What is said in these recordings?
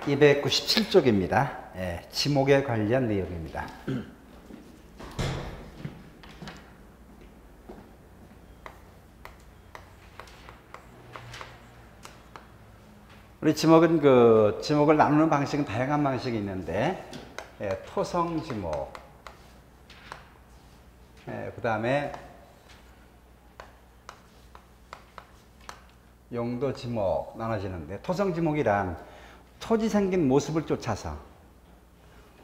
297쪽입니다. 예, 지목에 관련 내용입니다. 우리 지목은 지목을 나누는 방식은 다양한 방식이 있는데, 예, 토성 지목, 예, 그 다음에 용도 지목 나눠지는데, 토성 지목이란 토지 생긴 모습을 쫓아서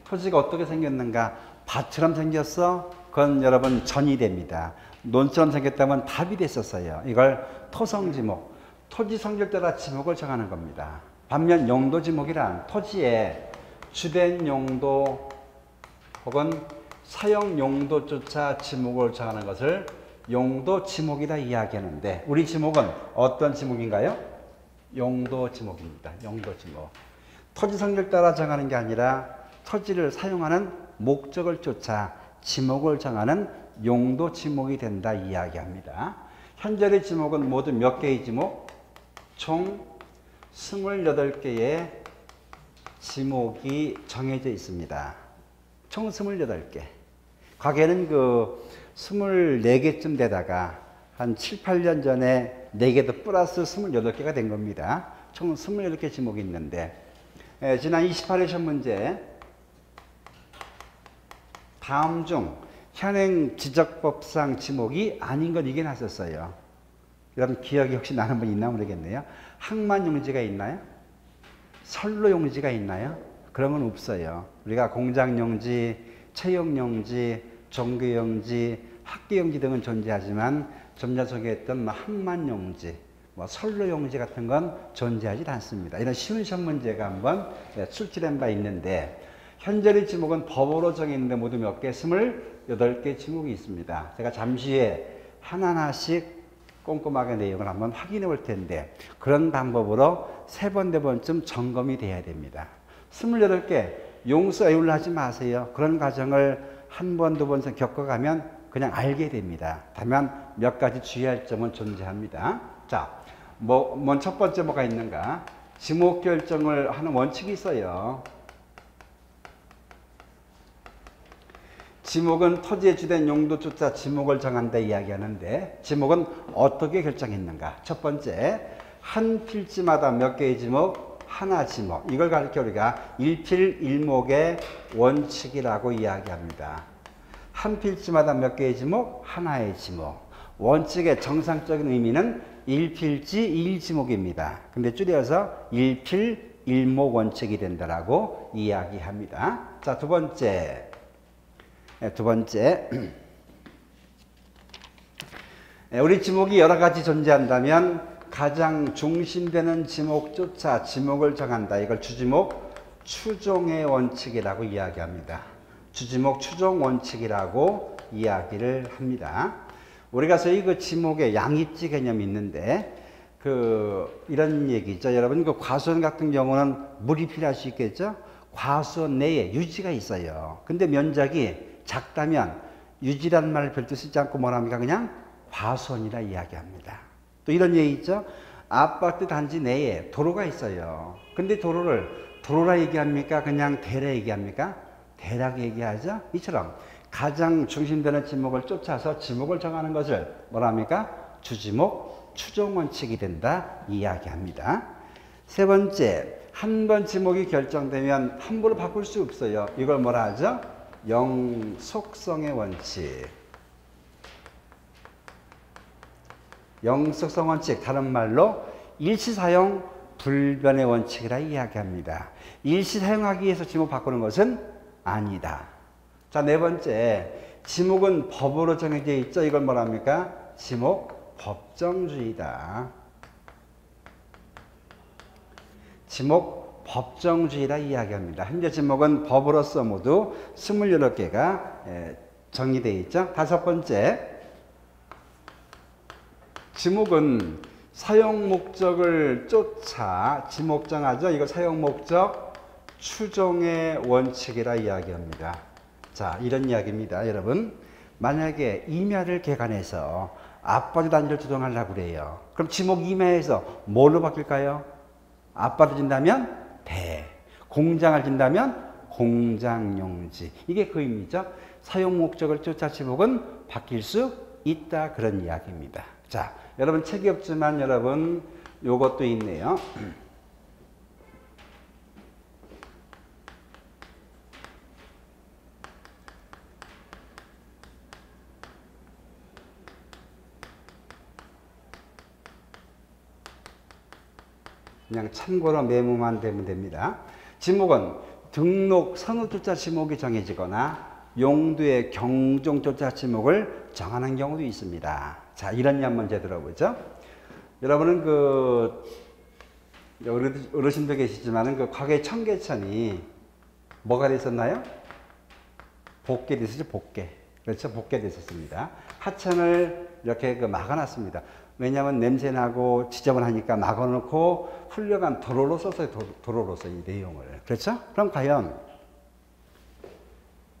토지가 어떻게 생겼는가, 밭처럼 생겼어? 그건 여러분 전이 됩니다. 논처럼 생겼다면 답이 됐었어요. 이걸 토성 지목, 토지 성질 따라 지목을 정하는 겁니다. 반면 용도 지목이란 토지의 주된 용도 혹은 사용 용도조차 지목을 정하는 것을 용도 지목이라 이야기하는데, 우리 지목은 어떤 지목인가요? 용도 지목입니다. 용도 지목. 토지 성질 따라 정하는 게 아니라 토지를 사용하는 목적을 쫓아 지목을 정하는 용도 지목이 된다 이야기합니다. 현재의 지목은 모두 몇 개의 지목? 총 28개의 지목이 정해져 있습니다. 총 28개. 과거에는 24개쯤 되다가 한 7, 8년 전에 4개 더 플러스 28개가 된 겁니다. 총 28개 지목이 있는데, 지난 28회 시험 문제 다음 중 현행 지적법상 지목이 아닌 건 이게 났었어요. 여러분 기억이 혹시 나는 분 있나 모르겠네요. 항만용지가 있나요? 선로용지가 있나요? 그런 건 없어요. 우리가 공장용지, 채용용지, 종교용지, 학교용지 등은 존재하지만 좀 전에 소개했던 항만용지, 선로용지 같은 건 존재하지 않습니다. 이런 쉬운 시험 문제가 한번 출제된 바 있는데, 현재의 지목은 법으로 정해있는데 모두 몇 개? 28개 지목이 있습니다. 제가 잠시 후에 하나하나씩 꼼꼼하게 내용을 한번 확인해 볼 텐데, 그런 방법으로 3번, 4번쯤 점검이 돼야 됩니다. 28개 용수 외우려 하지 마세요. 그런 과정을 한 번, 2번 겪어가면 그냥 알게 됩니다. 다만 몇 가지 주의할 점은 존재합니다. 자, 첫 번째 뭐가 있는가? 지목 결정을 하는 원칙이 있어요. 지목은 토지의 주된 용도조차 지목을 정한다 이야기하는데, 지목은 어떻게 결정했는가? 첫 번째, 한 필지마다 몇 개의 지목? 하나 지목. 이걸 가리켜 우리가 일필일목의 원칙이라고 이야기합니다. 한 필지마다 몇 개의 지목? 하나의 지목. 원칙의 정상적인 의미는 일필지 일지목입니다. 근데 줄여서 일필일목 원칙이 된다라고 이야기합니다. 자, 두 번째, 우리 지목이 여러 가지 존재한다면 가장 중심되는 지목조차 지목을 정한다. 이걸 주지목 추종의 원칙이라고 이야기합니다. 주지목 추종 원칙이라고 이야기를 합니다. 우리가 소위 지목의 양입지 개념이 있는데, 이런 얘기죠. 여러분, 과수원 같은 경우는 물이 필요할 수 있겠죠? 과수원 내에 유지가 있어요. 근데 면적이 작다면 유지라는 말을 별도 쓰지 않고 뭐랍니까? 그냥 과수원이라 이야기합니다. 또 이런 얘기 있죠? 아파트 단지 내에 도로가 있어요. 근데 도로를 도로라 얘기합니까? 그냥 대라 얘기합니까? 대라고 얘기하죠? 이처럼 가장 중심되는 지목을 쫓아서 지목을 정하는 것을 뭐랍니까? 주지목 추종원칙이 된다 이야기합니다. 세 번째, 한 번 지목이 결정되면 함부로 바꿀 수 없어요. 이걸 뭐라 하죠? 영속성의 원칙. 영속성 원칙, 다른 말로 일시사용 불변의 원칙이라 이야기합니다. 일시사용하기 위해서 지목 바꾸는 것은 아니다. 자, 네 번째, 지목은 법으로 정해져 있죠. 이걸 뭐랍니까? 지목 법정주의다. 지목 법정주의라 이야기합니다. 현재 지목은 법으로서 모두 28개가 정의되어 있죠. 다섯 번째, 지목은 사용 목적을 쫓아 지목 정하죠. 이거 사용 목적 추종의 원칙이라 이야기합니다. 자, 이런 이야기입니다. 여러분, 만약에 임야를 개간해서 아파트 단지를 조성하려고 그래요. 그럼 지목 임야에서 뭘로 바뀔까요? 아파트 진다면 대. 공장을 진다면 공장용지. 이게 그 의미죠. 사용 목적을 쫓아 지목은 바뀔 수 있다. 그런 이야기입니다. 자, 여러분 책이 없지만 여러분 요것도 있네요. 그냥 참고로 메모만 되면 됩니다. 지목은 등록 선호조차 지목이 정해지거나 용도의 경종조차 지목을 정하는 경우도 있습니다. 자, 이런 예 한번 들어보죠. 여러분은 어르신도 계시지만은 과거에 청계천이 뭐가 됐었나요? 복개 됐었죠, 복개. 그렇죠, 복개 됐었습니다. 하천을 이렇게 막아놨습니다. 왜냐하면 냄새나고 지저분하니까 막아놓고 훌륭한 도로로 썼어요. 도로로서 이 내용을. 그렇죠? 그럼 과연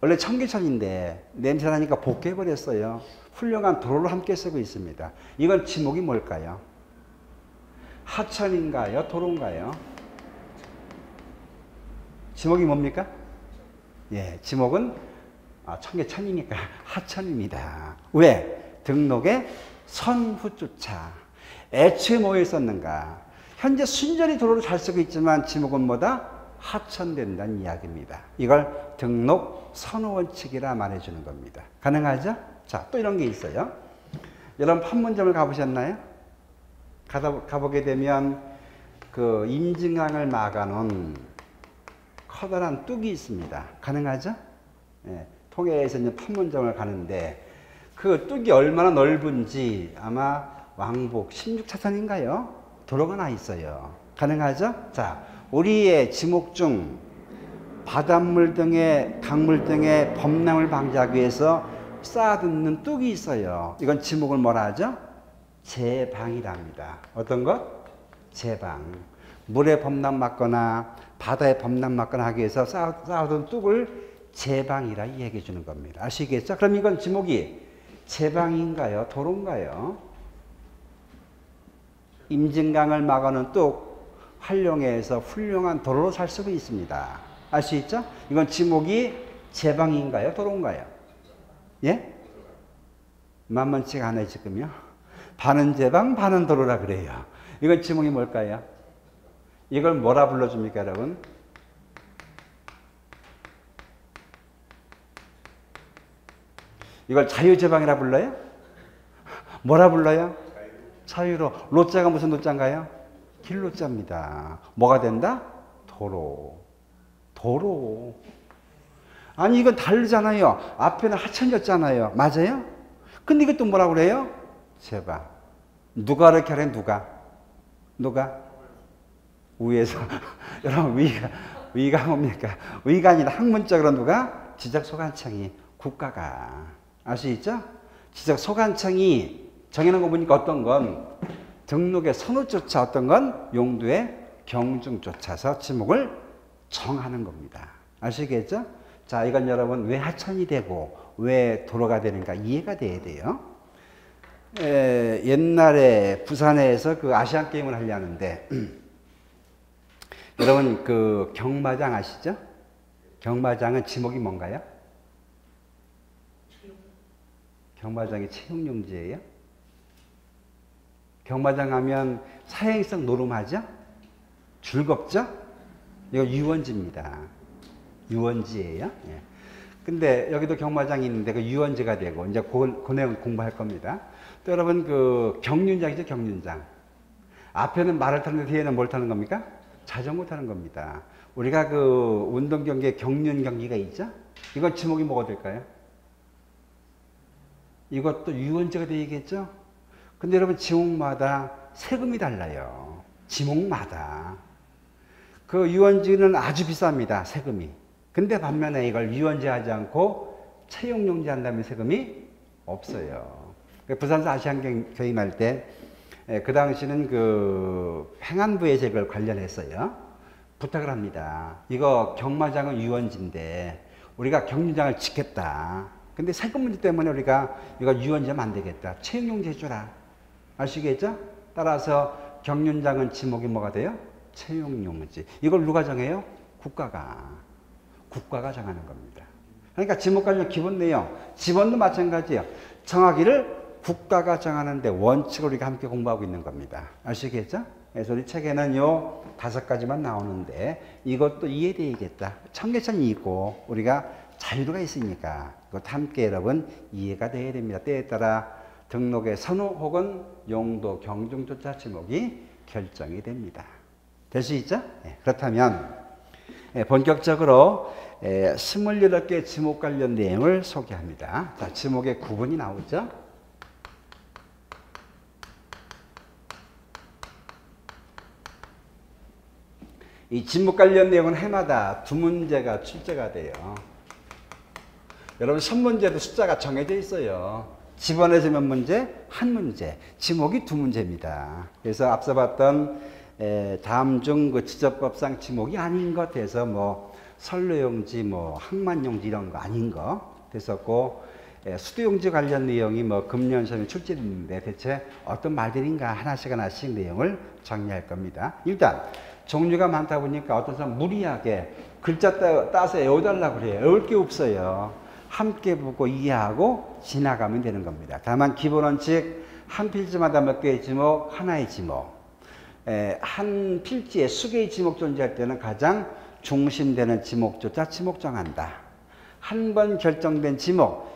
원래 청계천인데 냄새나니까 복개해버렸어요. 훌륭한 도로로 함께 쓰고 있습니다. 이건 지목이 뭘까요? 하천인가요? 도로인가요? 지목이 뭡니까? 예, 지목은 청계천이니까 하천입니다. 왜? 등록에 선후조차 애초에 뭐에 있었는가? 현재 순전히 도로를 잘 쓰고 있지만 지목은 뭐다? 하천된다는 이야기입니다. 이걸 등록 선호원칙이라 말해주는 겁니다. 가능하죠? 자, 또 이런 게 있어요. 여러분 판문점을 가보셨나요? 가보게 되면 그 임진강을 막아놓은 커다란 뚝이 있습니다. 가능하죠? 예, 통해에서 이제 판문점을 가는데 그 뚝이 얼마나 넓은지 아마 왕복 16차선인가요? 도로가 나 있어요. 가능하죠? 자, 우리의 지목 중 바닷물 등의 강물 등의 범람을 방지하기 위해서 쌓아두는 뚝이 있어요. 이건 지목을 뭐라 하죠? 제방이랍니다. 어떤 것? 제방. 물에 범람 막거나 바다에 범람 막거나 하기 위해서 쌓아둔 뚝을 제방이라 얘기해 주는 겁니다. 아시겠죠? 그럼 이건 지목이 제방인가요? 도로인가요? 임진강을 막아놓은 뚝 활용해서 훌륭한 도로로 잘 쓰고 있습니다. 알 수 있죠? 이건 지목이 제방인가요? 도로인가요? 예? 만만치가 않아요, 지금요. 반은 제방, 반은 도로라 그래요. 이건 지목이 뭘까요? 이걸 뭐라 불러줍니까, 여러분? 이걸 자유제방이라 불러요? 뭐라 불러요? 자유로. 로자가 무슨 로자인가요? 길로자입니다. 뭐가 된다? 도로. 도로. 아니 이건 다르잖아요. 앞에는 하천이었잖아요. 맞아요? 근데 이것도 뭐라 그래요? 제방. 누가 이렇게 하래? 누가? 위에서. 여러분 위가 뭡니까? 위가 아니라 학문적으로 누가? 지적소관청이 국가가. 알 수 있죠? 지적소관청이 정해놓은 거 보니까 어떤 건 등록의 선호조차 어떤 건 용도의 경중 쫓아서 지목을 정하는 겁니다. 아시겠죠? 자, 이건 여러분 왜 하천이 되고 왜 도로가 되는가 이해가 돼야 돼요. 옛날에 부산에서 그 아시안 게임을 하려는데 여러분 그 경마장 아시죠? 경마장은 지목이 뭔가요? 경마장이 채용용지예요? 경마장 하면 사행성 노름하죠? 즐겁죠? 이거 유원지입니다. 유원지예요. 예. 근데 여기도 경마장이 있는데 그 유원지가 되고 이제 그 내용 공부할 겁니다. 또 여러분 그 경륜장이죠, 경륜장. 앞에는 말을 타는데 뒤에는 뭘 타는 겁니까? 자전거 타는 겁니다. 우리가 그 운동 경기에 경륜 경기가 있죠? 이건 지목이 뭐가 될까요? 이것도 유원지가 되겠죠? 근데 여러분 지목마다 세금이 달라요. 지목마다. 그 유원지는 아주 비쌉니다. 세금이. 근데 반면에 이걸 유원지 하지 않고 채용용지 한다면 세금이 없어요. 부산서 아시안 게임할 때 그 당시는 그 행안부에 제걸 관련했어요. 부탁을 합니다. 이거 경마장은 유원지인데 우리가 경륜장을 짓겠다. 근데 세금 문제 때문에 우리가 이거 유원지하면 안 되겠다. 채용용지 해줘라. 아시겠죠? 따라서 경륜장은 지목이 뭐가 돼요? 채용용지. 이걸 누가 정해요? 국가가 정하는 겁니다. 그러니까 지목 관련 기본 내용, 지원도 마찬가지예요. 정하기를 국가가 정하는데 원칙을 우리가 함께 공부하고 있는 겁니다. 아시겠죠? 그래서 우리 책에는 요 5가지만 나오는데 이것도 이해되겠다. 청계천이 있고 우리가 자유도가 있으니까 이것도 함께 여러분 이해가 돼야 됩니다. 때에 따라 등록의 선호 혹은 용도, 경중조차 지목이 결정이 됩니다. 될 수 있죠? 네, 그렇다면 본격적으로 28개 지목 관련 내용을 소개합니다. 자, 지목의 구분이 나오죠? 이 지목 관련 내용은 해마다 2문제가 출제가 돼요. 여러분 선문제도 숫자가 정해져 있어요. 집어내서 몇 문제? 1문제. 지목이 2문제입니다. 그래서 앞서 봤던 다음 중 그 지적법상 지목이 아닌 것 해서 뭐 선로용지, 뭐 항만용지 이런 거 아닌 거 됐었고, 수도용지 관련 내용이 뭐 금년시험에 출제됐는데 대체 어떤 말들인가 하나씩 내용을 정리할 겁니다. 일단 종류가 많다 보니까 어떤 사람 무리하게 글자 따서 외워달라고 그래요. 외울 게 없어요. 함께 보고 이해하고 지나가면 되는 겁니다. 다만 기본 원칙, 한 필지마다 몇 개의 지목, 하나의 지목. 한 필지에 수개의 지목 존재할 때는 가장 중심되는 지목조차 지목 정한다. 한 번 결정된 지목,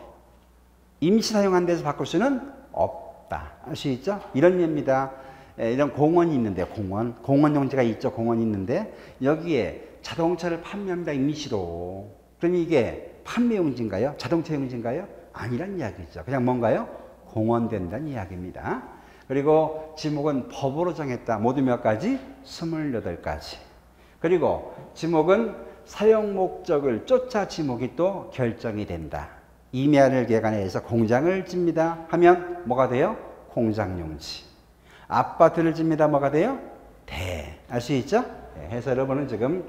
임시 사용한 데서 바꿀 수는 없다. 아시겠죠? 이런 예입니다. 이런 공원이 있는데, 공원 용지가 있죠. 공원이 있는데 여기에 자동차를 판매합니다. 임시로. 그러면 이게 판매 용지인가요? 자동차 용지인가요? 아니란 이야기죠. 그냥 뭔가요? 공원 된다는 이야기입니다. 그리고 지목은 법으로 정했다. 모두 몇 가지? 28가지. 그리고 지목은 사용 목적을 쫓아 지목이 또 결정이 된다. 임야를 개간해서 공장을 짓니다 하면 뭐가 돼요? 공장용지. 아파트를 짓니다. 뭐가 돼요? 대. 알 수 있죠? 네, 해서 여러분은 지금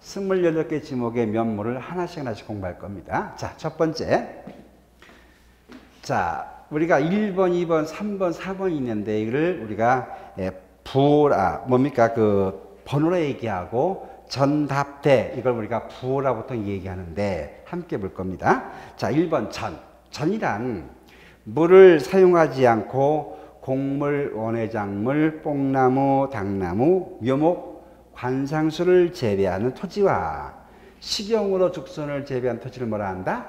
28개 지목의 면모를 하나씩 공부할 겁니다. 자, 첫 번째. 자, 우리가 1번, 2번, 3번, 4번이 있는데 이걸 우리가 뭡니까? 그 번호로 얘기하고 전답대 이걸 우리가 부호라 보통 얘기하는데 함께 볼 겁니다. 자, 1번 전이란 물을 사용하지 않고 곡물, 원해작물, 뽕나무, 당나무, 묘목, 관상수를 재배하는 토지와 식용으로 죽순을 재배한 토지를 뭐라 한다?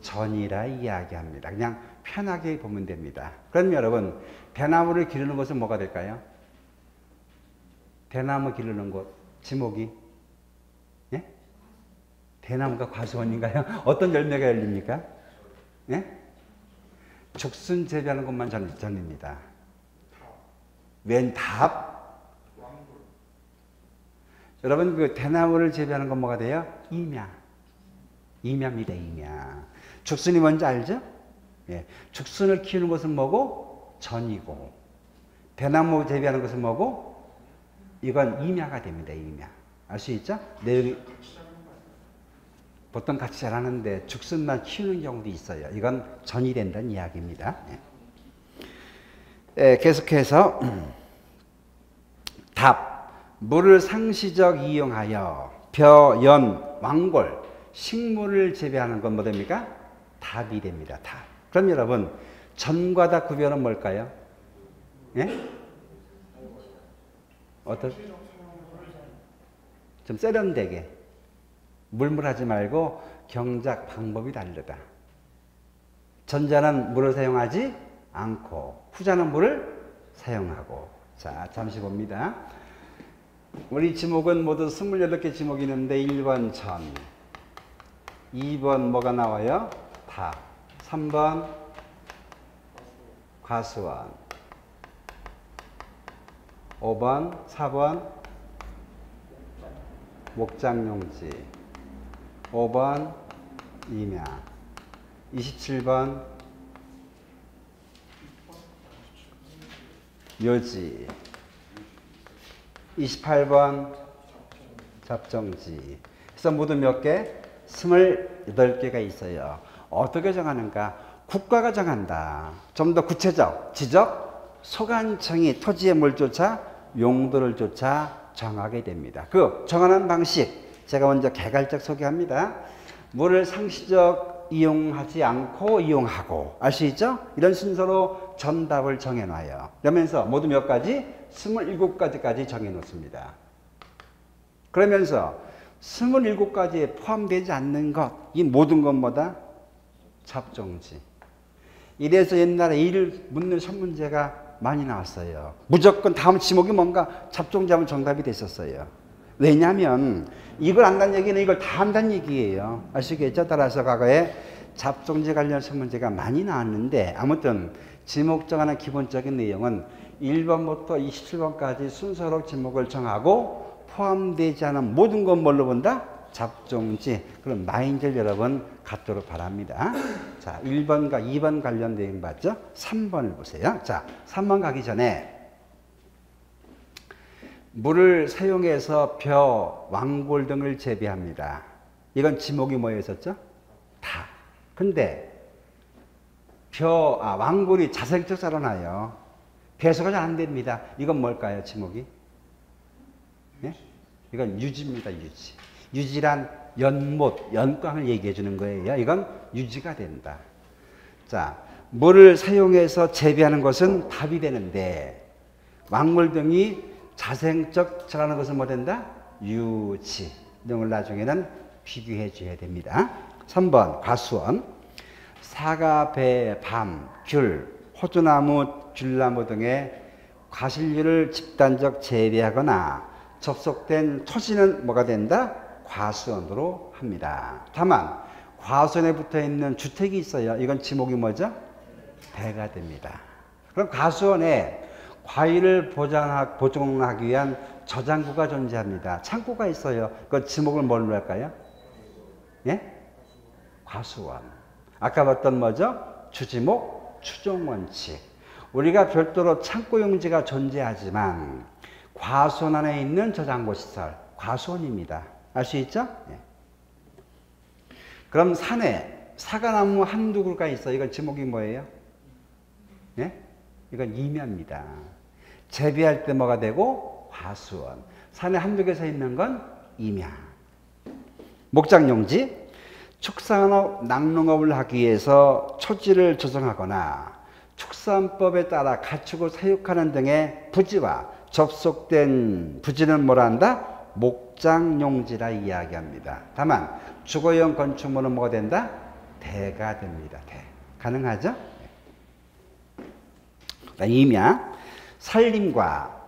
전이라 이야기합니다. 그냥 편하게 보면 됩니다. 그럼 여러분, 대나무를 기르는 곳은 뭐가 될까요? 대나무 기르는 곳, 지목이? 예? 대나무가 과수원인가요? 어떤 열매가 열립니까? 예? 죽순 재배하는 것만 전입니다. 웬 답? 여러분, 그 대나무를 재배하는 건 뭐가 돼요? 임야. 임야입니다, 임야. 죽순이 뭔지 알죠? 예. 죽순을 키우는 것은 뭐고? 전이고. 대나무 재배하는 것은 뭐고? 이건 임야가 됩니다, 임야. 알 수 있죠? 내용이 보통 같이 자라는데 죽순만 키우는 경우도 있어요. 이건 전이 된다는 이야기입니다. 계속해서 답. 물을 상시적 이용하여 벼, 연, 왕골, 식물을 재배하는 건 뭐 됩니까? 답이 됩니다. 답. 그럼 여러분, 전과 답 구별은 뭘까요? 예? 좀 세련되게. 물물하지 말고 경작 방법이 다르다. 전자는 물을 사용하지 않고 후자는 물을 사용하고. 자, 잠시 봅니다. 우리 지목은 모두 28개 지목이 있는데 1번 전, 2번 뭐가 나와요? 답, 3번 과수원, 5번, 4번 목장용지, 5번 임야, 27번 묘지, 28번 잡정지. 그래서 모두 몇 개? 28개가 있어요. 어떻게 정하는가? 국가가 정한다. 좀 더 구체적, 지적, 소관청이 토지의 뭘 쫓아? 용도를 쫓아 정하게 됩니다. 그 정하는 방식, 제가 먼저 개괄적 소개합니다. 물을 상시적 이용하지 않고 이용하고, 알 수 있죠? 이런 순서로 정답을 정해놔요. 그러면서 모두 몇 가지? 27가지까지 정해놓습니다. 그러면서 27가지에 포함되지 않는 것, 이 모든 것 뭐다? 잡종지. 이래서 옛날에 이를 묻는 시험문제가 많이 나왔어요. 무조건 다음 지목이 뭔가 잡종지 하면 정답이 됐었어요. 왜냐하면 이걸 안다는 얘기는 이걸 다 한다는 얘기예요. 아시겠죠? 따라서 과거에 잡종지 관련 시험문제가 많이 나왔는데, 아무튼 지목 정하는 기본적인 내용은 1번부터 27번까지 순서로 지목을 정하고 포함되지 않은 모든 건 뭘로 본다? 잡종지. 그럼 마인드를 여러분 갖도록 바랍니다. 자, 1번과 2번 관련 내용 봤죠? 3번을 보세요. 자, 3번 가기 전에 물을 사용해서 벼, 왕골 등을 재배합니다. 이건 지목이 뭐였었죠? 다. 근데 왕골이 자생적 자라나요. 배수가 잘 안 됩니다. 이건 뭘까요, 지목이? 예? 이건 유지입니다, 유지. 유지란 연못, 연광을 얘기해 주는 거예요. 이건 유지가 된다. 자, 물을 사용해서 재배하는 것은 답이 되는데, 왕골 등이 자생적 자라는 것은 뭐 된다? 유지 등을 나중에는 비교해 줘야 됩니다. 3번 과수원. 사과, 배, 밤, 귤, 호두나무, 귤나무 등의 과실류를 집단적 재배하거나 접속된 토지는 뭐가 된다? 과수원으로 합니다. 다만 과수원에 붙어있는 주택이 있어요. 이건 지목이 뭐죠? 배가 됩니다. 그럼 과수원에 과일을 보존하기 위한 저장고가 존재합니다. 창고가 있어요. 그 지목을 뭘로 할까요? 예? 과수원. 아까 봤던 뭐죠? 주지목, 추종원칙. 우리가 별도로 창고 용지가 존재하지만 과수원 안에 있는 저장고 시설, 과수원입니다. 알 수 있죠? 예. 그럼 산에 사과나무 한두 그루가 있어요. 이건 지목이 뭐예요? 예? 이건 임야입니다. 재배할 때 뭐가 되고? 과수원. 산에 한두 개 서 있는 건 임야. 목장용지. 축산업, 낙농업을 하기 위해서 초지를 조성하거나 축산법에 따라 가축을 사육하는 등의 부지와 접속된 부지는 뭐라 한다? 목장용지라 이야기합니다. 다만 주거용 건축물은 뭐가 된다? 대가 됩니다. 대. 가능하죠? 임야. 산림과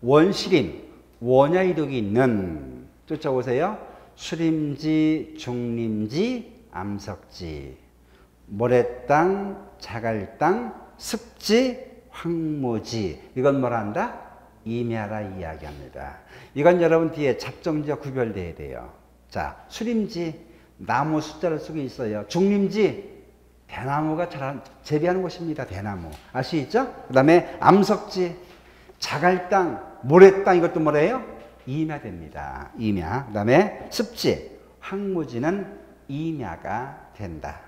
원시림, 원야이독이 있는, 쫓아오세요. 수림지, 중림지, 암석지, 모래땅, 자갈땅, 습지, 황무지. 이건 뭐라 한다? 임야라 이야기합니다. 이건 여러분 뒤에 잡종지와 구별돼야 돼요. 자, 수림지, 나무 숫자를 쓰고 있어요. 중림지, 대나무가 재배하는 곳입니다. 대나무. 알 수 있죠? 그 다음에 암석지, 자갈땅, 모래땅, 이것도 뭐래요? 임야 됩니다. 임야. 그 다음에 습지, 황무지는 임야가 된다.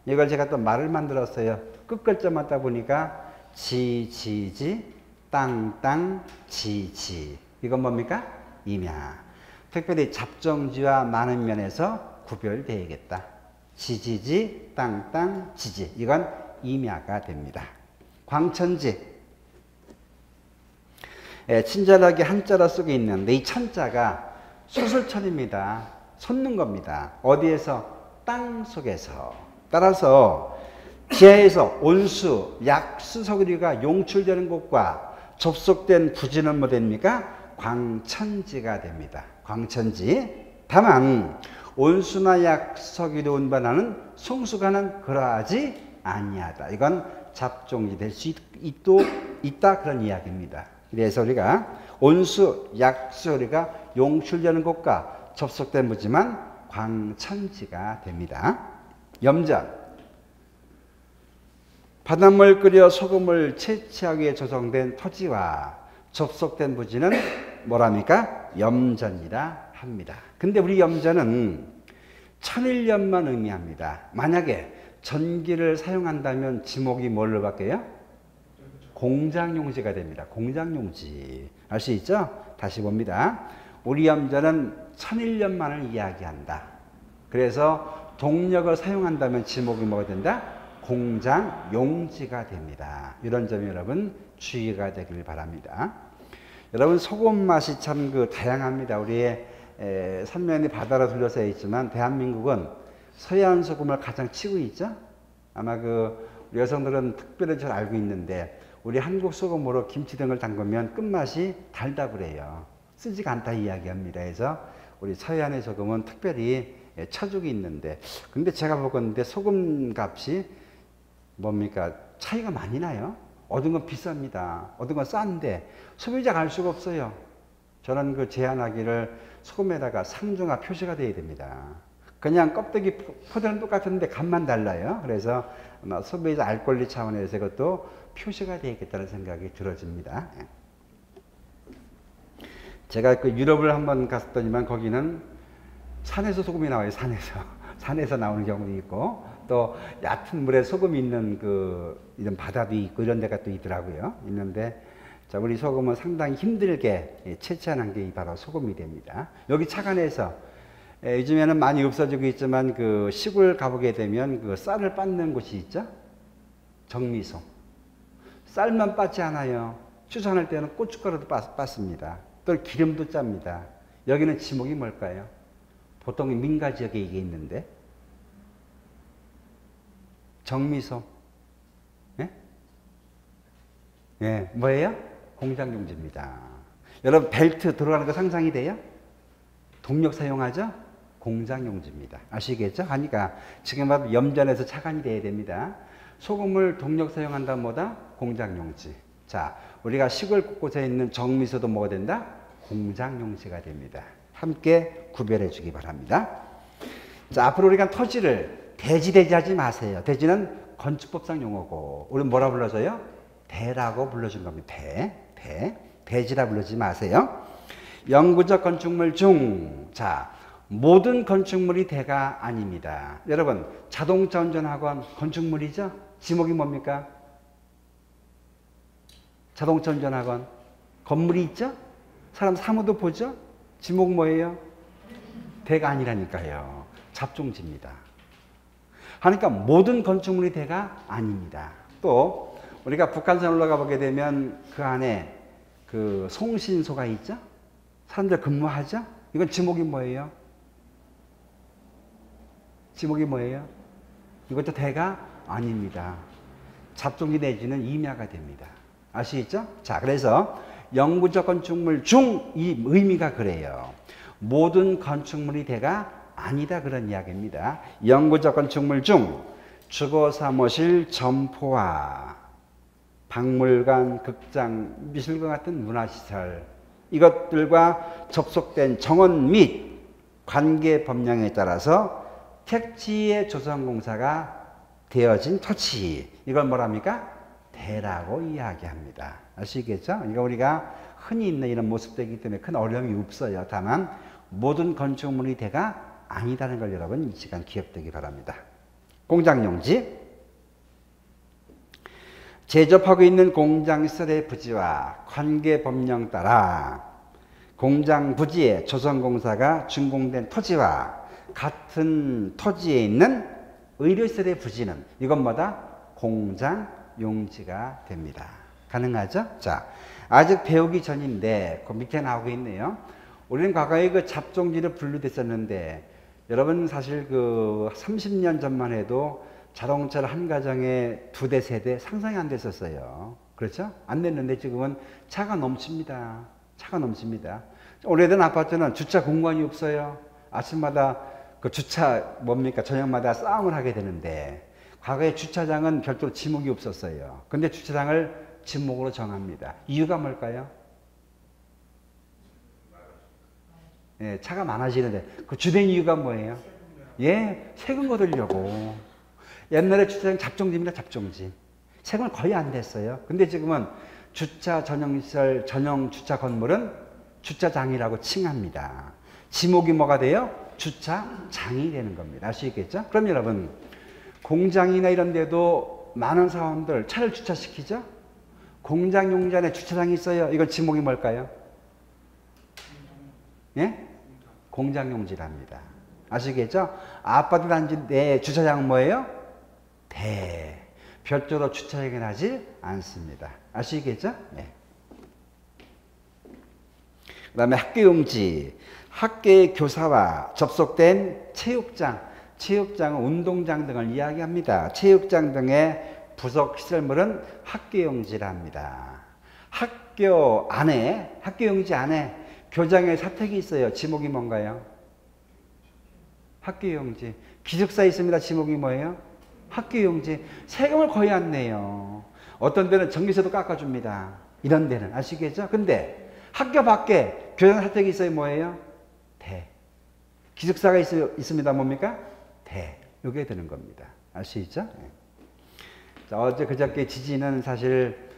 이걸 제가 또 말을 만들었어요. 끝글자 맞다 보니까 지지지, 땅땅, 지지. 이건 뭡니까? 임야. 특별히 잡종지와 많은 면에서 구별되어야겠다. 지지지, 땅땅, 지지. 이건 임야가 됩니다. 광천지. 친절하게 한자로 쓰고 있는데 이 천자가 소설천입니다. 솟는 겁니다. 어디에서? 땅 속에서. 따라서 지하에서 온수, 약수 석유가 용출되는 곳과 접속된 부지는 뭐 됩니까? 광천지가 됩니다. 광천지. 다만 온수나 약석유로 운반하는 송수관은 그러하지 아니하다. 이건 잡종지 될 수 있다 그런 이야기입니다. 그래서 우리가 온수, 약수가 용출되는 곳과 접속된 부지만 광천지가 됩니다. 염전. 바닷물 끓여 소금을 채취하기 위해 조성된 토지와 접속된 부지는 뭐랍니까? 염전이라 합니다. 근데 우리 염전은 1001년만 의미합니다. 만약에 전기를 사용한다면 지목이 뭘로 바뀌어요? 공장용지가 됩니다. 공장용지. 알 수 있죠? 다시 봅니다. 우리 염전은 천일년만을 이야기한다. 그래서 동력을 사용한다면 지목이 뭐가 된다? 공장용지가 됩니다. 이런 점이 여러분 주의가 되길 바랍니다. 여러분 소금 맛이 참 다양합니다. 우리의 삼면이 바다로 둘러싸여 있지만 대한민국은 서해안 소금을 가장 치고 있죠. 아마 우리 여성들은 특별히 잘 알고 있는데 우리 한국 소금으로 김치 등을 담그면 끝맛이 달다 그래요. 쓰지가 않다 이야기합니다. 그래서 우리 서해안의 소금은 특별히 처죽이 있는데, 근데 제가 보건데 소금 값이 뭡니까? 차이가 많이 나요. 어떤 건 비쌉니다. 어떤 건 싼데 소비자가 알 수가 없어요. 저는 제안하기를 소금에다가 상중하 표시가 돼야 됩니다. 그냥 껍데기 포대는 똑같은데 값만 달라요. 그래서 아마 소비자 알 권리 차원에서 이것도 표시가 되겠다는 생각이 들어집니다. 제가 유럽을 한번 갔더니만 거기는 산에서 소금이 나와요. 산에서 나오는 경우도 있고, 또 얕은 물에 소금이 있는 이런 바다도 있고 이런 데가 또 있더라고요. 있는데 자, 우리 소금은 상당히 힘들게 채취하는 게 바로 소금이 됩니다. 여기 착안에서 요즘에는 많이 없어지고 있지만 시골 가보게 되면 쌀을 빻는 곳이 있죠. 정미소. 쌀만 빻지 않아요. 추산할 때는 고춧가루도 빻습니다. 또 기름도 짭니다. 여기는 지목이 뭘까요? 보통 민가 지역에 이게 있는데 정미소. 예? 예, 뭐예요? 공장용지입니다. 여러분 벨트 들어가는 거 상상이 돼요? 동력 사용하죠? 공장용지입니다. 아시겠죠? 하니까 지금 봐도 염전에서 차관이 돼야 됩니다. 소금을 동력 사용한다면 뭐다? 공장용지. 자, 우리가 시골 곳곳에 있는 정미소도 뭐가 된다? 공장용지가 됩니다. 함께 구별해 주기 바랍니다. 자, 앞으로 우리가 토지를 대지하지 마세요. 대지는 건축법상 용어고 우리는 뭐라 불러줘요? 대라고 불러준 겁니다. 대지라 부르지 마세요. 영구적 건축물 중, 자, 모든 건축물이 대가 아닙니다. 여러분, 자동차 운전학원 건축물이죠? 지목이 뭡니까? 자동차 운전학원 건물이 있죠? 사람 사무도 보죠? 지목 뭐예요? 대가 아니라니까요. 잡종지입니다. 하니까 모든 건축물이 대가 아닙니다. 또 우리가 북한산 올라가 보게 되면 그 안에 송신소가 있죠? 사람들 근무하죠? 이건 지목이 뭐예요? 지목이 뭐예요? 이것도 대가 아닙니다. 잡종지 내지는 임야가 됩니다. 아시겠죠? 자, 그래서 영구적 건축물 중 이 의미가 그래요. 모든 건축물이 대가 아니다 그런 이야기입니다. 영구적 건축물 중 주거 사무실 점포와 박물관, 극장, 미술관 같은 문화시설 이것들과 접속된 정원 및 관계 법령에 따라서 택지의 조성공사가 되어진 토지, 이걸 뭐랍니까? 대라고 이야기합니다. 아시겠죠? 이거 우리가 흔히 있는 이런 모습들이기 때문에 큰 어려움이 없어요. 다만 모든 건축물이 대가 아니다는 걸 여러분 이 시간 기억되기 바랍니다. 공장용지, 제접하고 있는 공장시설의 부지와 관계 법령 따라 공장 부지에 조성공사가 준공된 토지와 같은 토지에 있는 의료시설의 부지는 이건 뭐다? 공장용지가 됩니다. 가능하죠? 자, 아직 배우기 전인데 그 밑에 나오고 있네요. 우리는 과거에 잡종지를 분류됐었는데 여러분 사실 30년 전만 해도 자동차를 한 가정에 2대, 3대 상상이 안 됐었어요. 그렇죠? 안 됐는데 지금은 차가 넘칩니다. 차가 넘칩니다. 오래된 아파트는 주차 공간이 없어요. 아침마다 주차 뭡니까? 저녁마다 싸움을 하게 되는데 과거에 주차장은 별도로 지목이 없었어요. 근데 주차장을 지목으로 정합니다. 이유가 뭘까요? 예, 차가 많아지는데 그 주된 이유가 뭐예요? 예, 세금 거두려고. 옛날에 주차장 잡종지입니다. 잡종지. 세금은 거의 안 됐어요. 근데 지금은 주차 전용시설, 전용 주차 건물은 주차장이라고 칭합니다. 지목이 뭐가 돼요? 주차장이 되는 겁니다. 아시겠죠? 그럼 여러분, 공장이나 이런 데도 많은 사원들 차를 주차시키죠? 공장 용지 안에 주차장이 있어요. 이건 지목이 뭘까요? 예? 공장용지랍니다. 아시겠죠? 아파트 단지 내 주차장은 뭐예요? 대. 별도로 주차장은 하지 않습니다. 아시겠죠? 네. 그 다음에 학교용지. 학교의 교사와 접속된 체육장. 체육장은 운동장 등을 이야기합니다. 체육장 등의 부속 시설물은 학교용지랍니다. 학교용지 안에 교장의 사택이 있어요. 지목이 뭔가요? 학교용지. 기숙사 있습니다. 지목이 뭐예요? 학교용지. 세금을 거의 안 내요. 어떤 데는 전기세도 깎아줍니다. 이런 데는. 아시겠죠? 근데 학교 밖에 교장 사택이 있어요. 뭐예요? 대. 기숙사가 있습니다. 뭡니까? 대. 요게 되는 겁니다. 아시죠? 네. 자, 어제 그저께 지진은 사실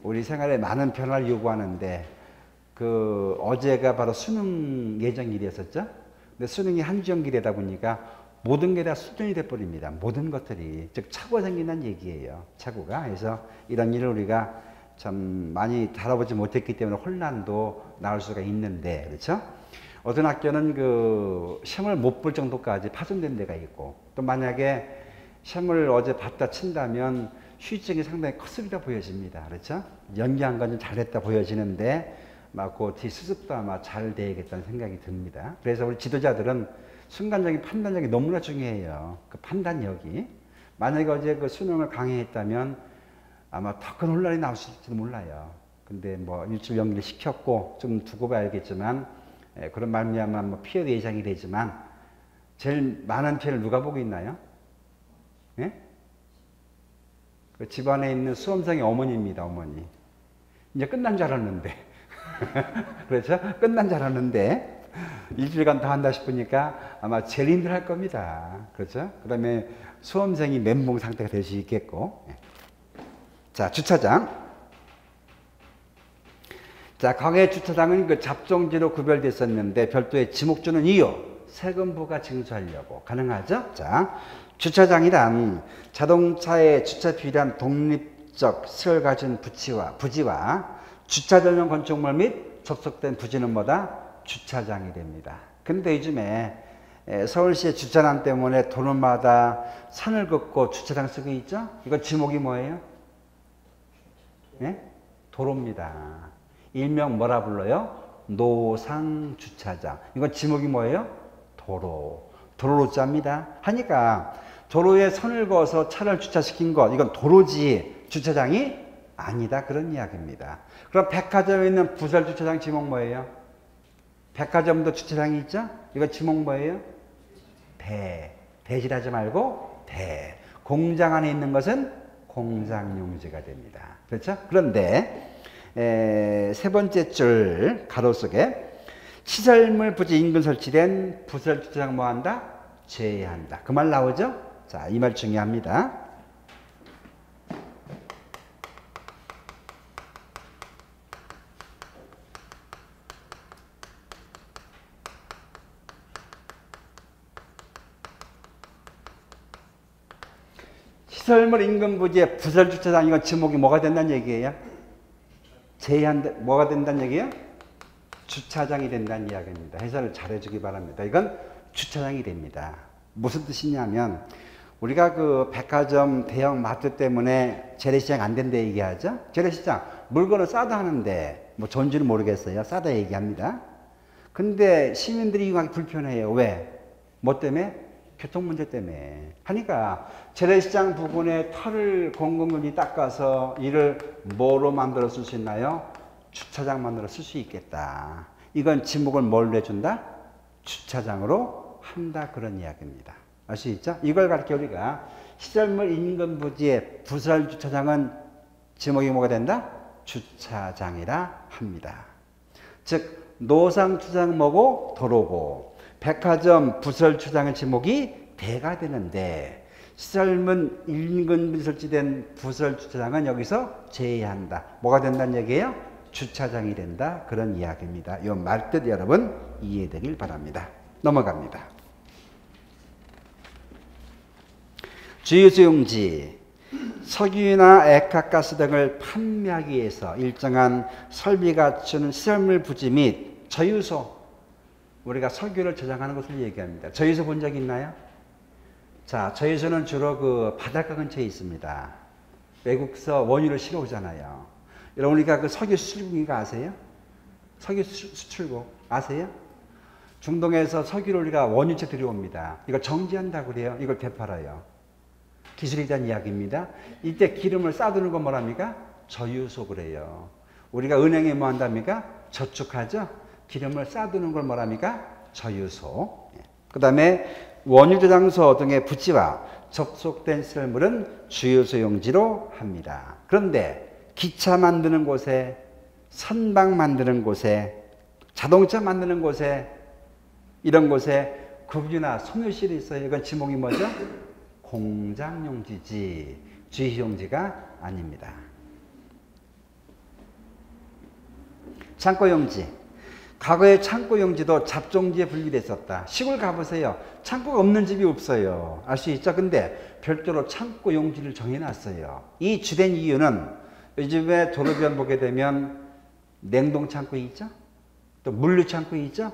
우리 생활에 많은 변화를 요구하는데 어제가 바로 수능 예정일이었었죠. 근데 수능이 한주연기되다 보니까 모든 게 다 수준이 돼버립니다. 모든 것들이. 즉 착오가 생긴다는 얘기예요. 착오가. 그래서 이런 일을 우리가 참 많이 다뤄보지 못했기 때문에 혼란도 나올 수가 있는데, 그렇죠? 어떤 학교는 시험을 못 볼 정도까지 파손된 데가 있고, 또 만약에 시험을 어제 봤다 친다면 휴지증이 상당히 컸습니다 보여집니다. 그렇죠? 연기한 건 좀 잘했다 보여지는데 막 그 뒤 수습도 아마 잘 돼야겠다는 생각이 듭니다. 그래서 우리 지도자들은 순간적인 판단력이 너무나 중요해요. 그 판단력이. 만약에 어제 그 수능을 강의했다면 아마 더 큰 혼란이 나올지도 몰라요. 근데 뭐 일주일 연기를 시켰고 좀 두고 봐야겠지만 그런 말미암아 뭐 피해도 예상이 되지만 제일 많은 피해를 누가 보고 있나요? 예? 그 집안에 있는 수험생의 어머니입니다. 어머니. 이제 끝난 줄 알았는데 그렇죠? 끝난 줄 알았는데 일주일간 더 한다 싶으니까 아마 제일 힘들할 겁니다. 그렇죠? 그 다음에 수험생이 멘붕 상태가 될 수 있겠고. 자, 주차장. 자, 과거의 주차장은 그 잡종지로 구별됐었는데 별도의 지목 주는 이유, 세금부가 징수하려고. 가능하죠? 자, 주차장이란 자동차의 주차에 필요한 독립적 시설 가진 부지와 주차 전용 건축물 및 접속된 부지는 뭐다? 주차장이 됩니다. 근데 요즘에 서울시의 주차난 때문에 도로마다 산을 긋고 주차장 쓰고 있죠? 이거 지목이 뭐예요? 네? 도로입니다. 일명 뭐라 불러요? 노상주차장. 이건 지목이 뭐예요? 도로. 도로로 짭니다. 하니까 도로에 선을 그어서 차를 주차시킨 것, 이건 도로지 주차장이 아니다. 그런 이야기입니다. 그럼 백화점에 있는 부설 주차장 지목 뭐예요? 백화점도 주차장이 있죠? 이거 지목 뭐예요? 대. 대질하지 말고 대. 공장 안에 있는 것은 공장용지가 됩니다. 그렇죠? 그런데 세 번째 줄 가로 속에 시설물 부지 인근 설치된 부설 주차장 뭐한다? 제외한다. 그 말 나오죠? 자, 이 말 중요합니다. 시설물 인근 부지의 부설 주차장, 이건 지목이 뭐가 된다는 얘기예요? 제한다, 뭐가 된다는 얘기예요? 주차장이 된다는 이야기입니다. 해설을 잘 해주기 바랍니다. 이건 주차장이 됩니다. 무슨 뜻이냐면 우리가 그 백화점 대형 마트 때문에 재래시장 안 된다 얘기하죠. 재래시장 물건을 싸다 하는데 뭐 좋은지는 모르겠어요. 싸다 얘기합니다. 근데 시민들이 이용하기 불편해요. 왜? 뭐 때문에? 교통 문제 때문에. 하니까 재래시장 부근에 털을 공공연히 닦아서 이를 뭐로 만들어 쓸 수 있나요? 주차장 만들어 쓸 수 있겠다. 이건 지목을 뭘로 해준다? 주차장으로 한다. 그런 이야기입니다. 아시겠죠? 이걸 가르쳐 우리가 시설물 인근 부지의 부설 주차장은 지목이 뭐가 된다? 주차장이라 합니다. 즉 노상 주차장 뭐고? 도로고, 백화점 부설 주차장의 지목이 대가 되는데 시설물 인근 부지에 설치된 부설 주차장은 여기서 제외한다. 뭐가 된다는 얘기예요? 주차장이 된다. 그런 이야기입니다. 이 말뜻 여러분 이해되길 바랍니다. 넘어갑니다. 주유소용지, 석유나 액화가스 등을 판매하기 위해서 일정한 설비 갖춘 시설물 부지 및 저유소, 우리가 석유를 저장하는 것을 얘기합니다. 저희서 본 적 있나요? 자, 저희서는 주로 그 바닷가 근처에 있습니다. 외국서 원유를 실어오잖아요. 여러분, 우리가 그 석유 수출국인가 아세요? 석유 수출국 아세요? 중동에서 석유를 우리가 원유채 들여옵니다. 이걸 정지한다고 그래요. 이걸 되팔아요. 기술에 대한 이야기입니다. 이때 기름을 싸두는 건 뭐랍니까? 저유소 그래요. 우리가 은행에 뭐 한답니까? 저축하죠? 기름을 싸두는 걸 뭐랍니까? 저유소. 그 다음에 원유 저장소 등의 부지와 접속된 시설물은 주유소 용지로 합니다. 그런데 기차 만드는 곳에, 선박 만드는 곳에, 자동차 만드는 곳에, 이런 곳에 급유나 섬유실이 있어요. 이건 지목이 뭐죠? 공장용지지, 주유용지가 아닙니다. 창고용지. 과거에 창고용지도 잡종지에 분리됐었다. 시골 가보세요. 창고가 없는 집이 없어요. 알 수 있죠? 근데 별도로 창고용지를 정해놨어요. 이 주된 이유는 요즘에 도로변 보게 되면 냉동창고 있죠? 또 물류창고 있죠?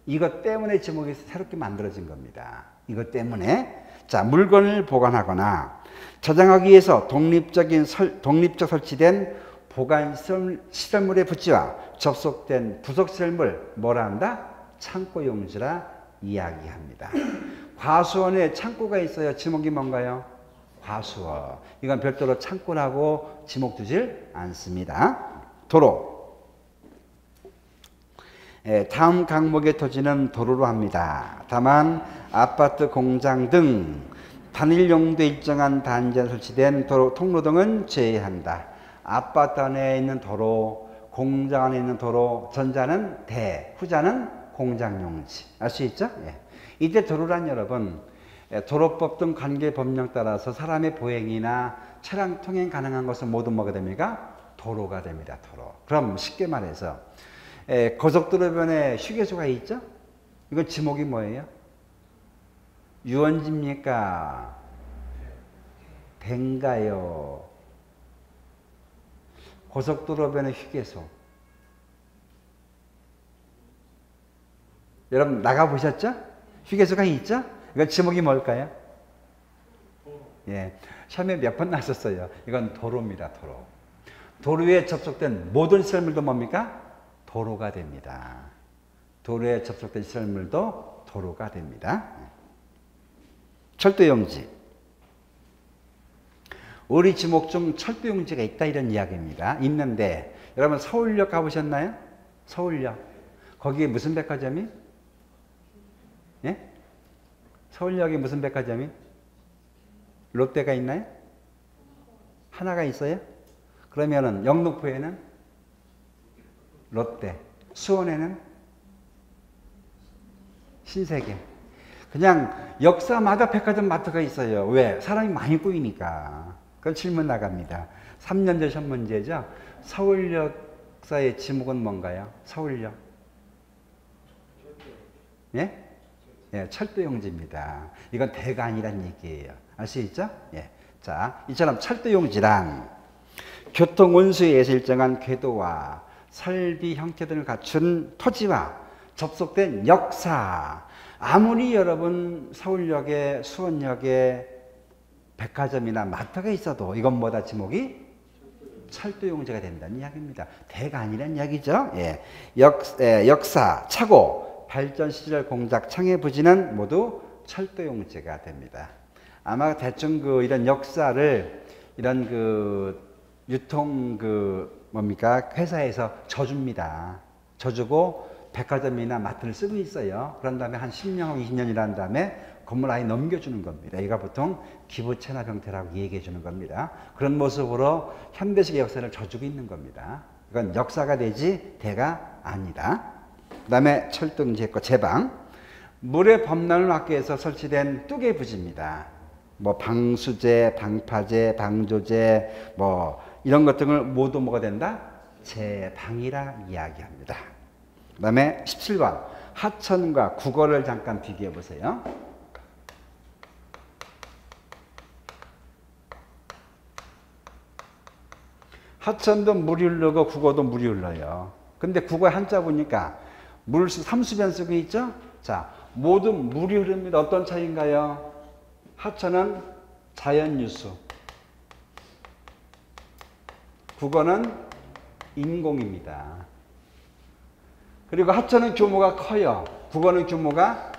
이것 때문에 지목이 새롭게 만들어진 겁니다. 이것 때문에. 자, 물건을 보관하거나 저장하기 위해서 독립적 설치된 보관 시설물의 부지와 접속된 부속 시설물 뭐라 한다? 창고용지라 이야기합니다. 과수원에 창고가 있어요. 지목이 뭔가요? 과수원. 이건 별도로 창고라고 지목 두질 않습니다. 도로. 다음 강목의 토지는 도로로 합니다. 다만 아파트, 공장 등 단일 용도에 일정한 단지에 설치된 도로, 통로 등은 제외한다. 아파트 안에 있는 도로, 공장 안에 있는 도로, 전자는 대, 후자는 공장용지. 알 수 있죠? 예. 이때 도로란 여러분, 도로법 등 관계 법령 따라서 사람의 보행이나 차량 통행 가능한 것은 모두 뭐가 됩니까? 도로가 됩니다. 도로. 그럼 쉽게 말해서 고속도로변에 휴게소가 있죠? 이건 지목이 뭐예요? 유원지입니까? 배인가요? 고속도로변의 휴게소. 여러분 나가보셨죠? 휴게소가 있죠? 이건 지목이 뭘까요? 예, 시험에 몇 번 나왔었어요. 이건 도로입니다. 도로. 도로에 접속된 모든 시설물도 뭡니까? 도로가 됩니다. 도로에 접속된 시설물도 도로가 됩니다. 철도용지. 우리 지목 중 철도용지가 있다 이런 이야기입니다. 있는데 여러분 서울역 가보셨나요? 서울역. 거기에 무슨 백화점이? 예? 서울역에 무슨 백화점이? 롯데가 있나요? 하나가 있어요? 그러면은 영등포에는 롯데, 수원에는 신세계. 그냥 역사마다 백화점 마트가 있어요. 왜? 사람이 많이 꼬이니까. 그럼 질문 나갑니다. 3년 전 시험 문제죠. 서울역사의 지목은 뭔가요? 서울역. 예? 예, 철도용지입니다. 이건 대가 아니란 얘기예요. 알 수 있죠? 예. 자, 이처럼 철도용지란 교통운수에 의해서 일정한 궤도와 설비 형태 등을 갖춘 토지와 접속된 역사. 아무리 여러분 서울역에 수원역에 백화점이나 마트가 있어도 이건 뭐다 지목이? 철도용지가 된다는 이야기입니다. 대가 아니란 이야기죠. 예. 역사, 착오, 발전 시절 공작, 창의 부지는 모두 철도용지가 됩니다. 아마 대충 이런 역사를 이런 유통 뭡니까? 회사에서 져줍니다. 져주고 백화점이나 마트를 쓰고 있어요. 그런 다음에 한 10년, 20년 일한 다음에 건물 아예 넘겨주는 겁니다. 이가 보통 기부 체납 형태라고 얘기해 주는 겁니다. 그런 모습으로 현대식의 역사를 져주고 있는 겁니다. 이건 역사가 되지 대가 아니다. 그 다음에 철도용지했고 제방. 물의 범람을 막기 위해서 설치된 뚝의 부지입니다. 뭐 방수제, 방파제, 방조제 뭐 이런 것 등을 모두 뭐가 된다? 제방이라 이야기합니다. 그 다음에 17번 하천과 국어를 잠깐 비교해 보세요. 하천도 물이 흐르고 국어도 물이 흘러요. 근데 국어에 한자 보니까 삼수 변속이 있죠? 자, 모두 물이 흐릅니다. 어떤 차이인가요? 하천은 자연유수, 국어는 인공입니다. 그리고 하천은 규모가 커요. 국어는 규모가